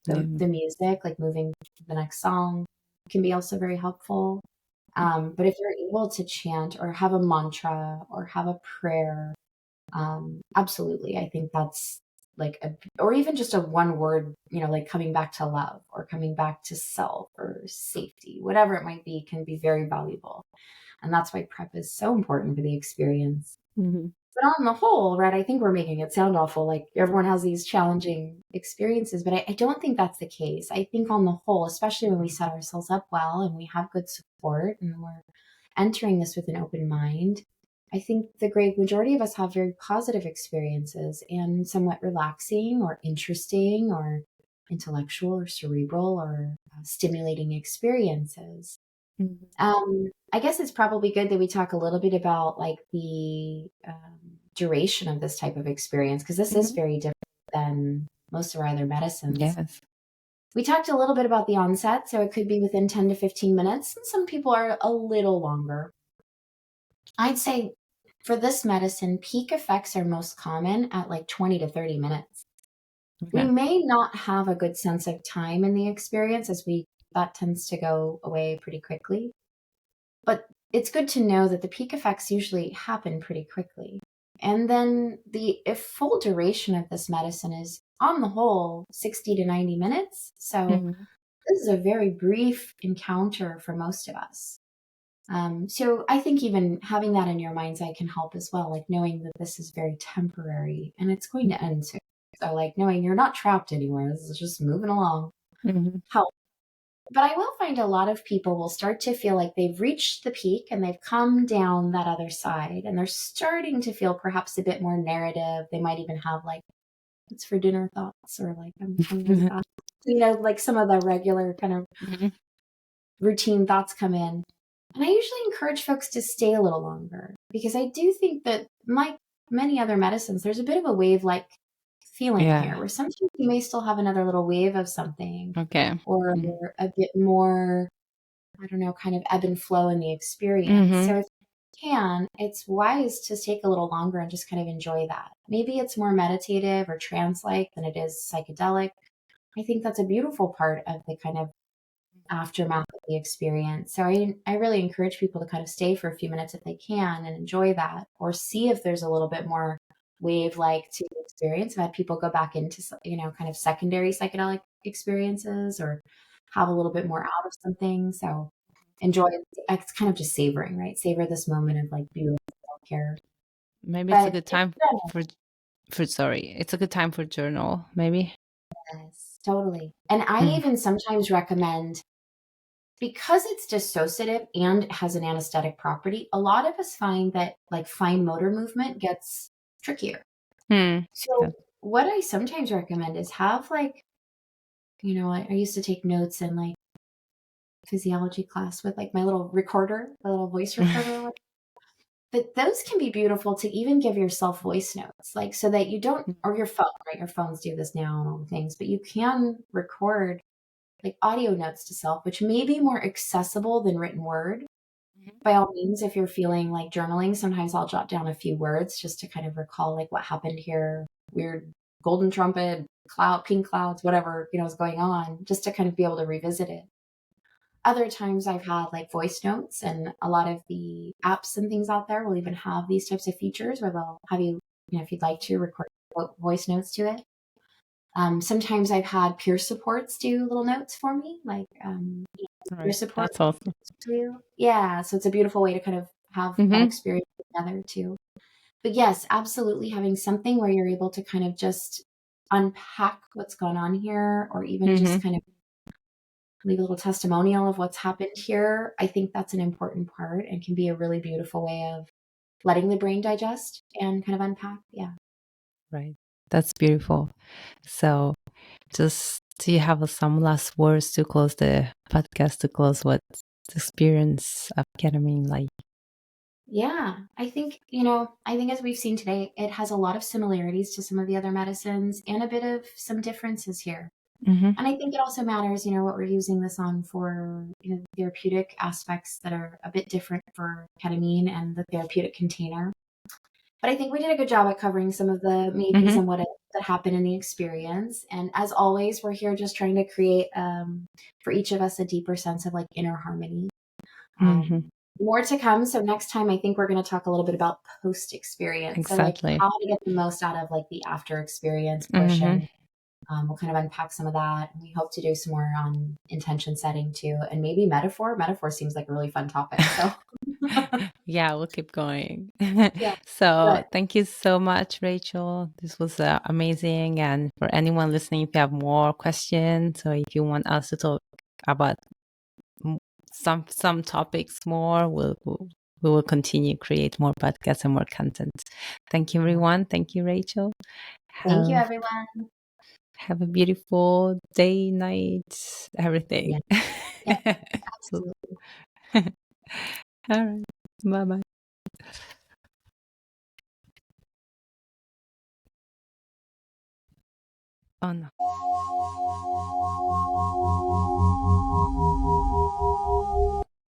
Yeah. the music, like moving to the next song, can be also very helpful. But if you're able to chant or have a mantra or have a prayer, absolutely. I think that's like or even just a one word, like coming back to love or coming back to self or safety, whatever it might be, can be very valuable. And that's why prep is so important for the experience. Mhm. But on the whole, right, I think we're making it sound awful like everyone has these challenging experiences, but I don't think that's the case. I think on the whole, especially when we set ourselves up well and we have good support and we're entering this with an open mind, I think the great majority of us have very positive experiences and somewhat relaxing or interesting or intellectual or cerebral or stimulating experiences. Mhm. I guess it's probably good that we talk a little bit about like the duration of this type of experience because this is Mhm. very different than most of our other medicines. Yes. We talked a little bit about the onset, so it could be within 10 to 15 minutes, and some people are a little longer. I'd say for this medicine, peak effects are most common at like 20 to 30 minutes. We Okay. may not have a good sense of time in the experience as that tends to go away pretty quickly. But it's good to know that the peak effects usually happen pretty quickly. And then the if full duration of this medicine is on the whole 60 to 90 minutes. So Mhm. this is a very brief encounter for most of us. So I think even having that in your mind's eye can help as well, like knowing that this is very temporary and it's going to end soon. So like knowing you're not trapped anywhere, this is just moving along. Mhm. Help. But I will find a lot of people will start to feel like they've reached the peak and they've come down that other side and they're starting to feel perhaps a bit more narrative. They might even have like, it's for dinner thoughts or like, I'm really Mhm. fast. Like some of the regular kind of Mhm. routine thoughts come in. And I usually encourage folks to stay a little longer because I do think that, like many other medicines, there's a bit of a wave like feeling here Yeah. where sometimes you may still have another little wave of something Okay. or Mhm. a bit more, I don't know, kind of ebb and flow in the experience. Mhm. So if you can, it's wise to take a little longer and just kind of enjoy that. Maybe it's more meditative or trance like than it is psychedelic. I think that's a beautiful part of the kind of aftermath of the experience. So I really encourage people to kind of stay for a few minutes if they can and enjoy that or see if there's a little bit more wave like to the experience. I've had people go back into, kind of secondary psychedelic experiences or have a little bit more out of something. So enjoy it's kind of just savoring, right? Savor this moment of like beautiful self-care. Maybe it's a But good time for sorry. It's a good time for journal, maybe. yes, totally. And I Mm. even sometimes recommend because it's dissociative and has an anesthetic property, a lot of us find that like fine motor movement gets trickier. Hmm. So what I sometimes recommend is have like, I used to take notes in like physiology class with like my little recorder, the little voice recorder. But those can be beautiful to even give yourself voice notes, like so that you don't, or your phone, right? Your phones do this now and all the things, but you can record like audio notes to self, which may be more accessible than written word. By all means, if you're feeling like journaling, sometimes I'll jot down a few words just to kind of recall like what happened here, weird golden trumpet, cloud, pink clouds, whatever, is going on, just to kind of be able to revisit it. Other times I've had like voice notes, and a lot of the apps and things out there will even have these types of features where they'll have you, if you'd like to record voice notes to it. Sometimes I've had peer supports do little notes for me, like peer Right. support That's awesome. to you. Yeah, so it's a beautiful way to kind of have that Mm-hmm. experience together too. But yes, absolutely having something where you're able to kind of just unpack what's going on here, or even Mm-hmm. just kind of leave a little testimonial of what's happened here. I think that's an important part and can be a really beautiful way of letting the brain digest and kind of unpack. Yeah. Right. That's beautiful. So, just do you have some last words to close the podcast, to close what the experience of ketamine like? Yeah. I think as we've seen today, it has a lot of similarities to some of the other medicines and a bit of some differences here. Mm-hmm. And I think it also matters, what we're using this on for, therapeutic aspects that are a bit different for ketamine and the therapeutic container. But I think we did a good job at covering some of the maybes Mm-hmm. and what ifs that happen in the experience. And as always, we're here just trying to create for each of us a deeper sense of like inner harmony. Mm-hmm. More to come. So next time, I think we're going to talk a little bit about post experience. So like Exactly. how to get the most out of like the after experience Mm-hmm. portion. We'll kind of unpack some of that. We hope to do some more on intention setting too, and maybe metaphor. Metaphor seems like a really fun topic. So Yeah, we'll keep going. yeah, So, good. thank you so much, Rachel. This was amazing. And for anyone listening, if you have more questions, or if you want us to talk about m- some topics more, we will continue create more podcasts and more content. Thank you, everyone. Thank you, Rachel. Thank you, Have everyone. have a beautiful day, night, everything. Yeah, yeah, absolutely. All right. Bye bye. Oh no.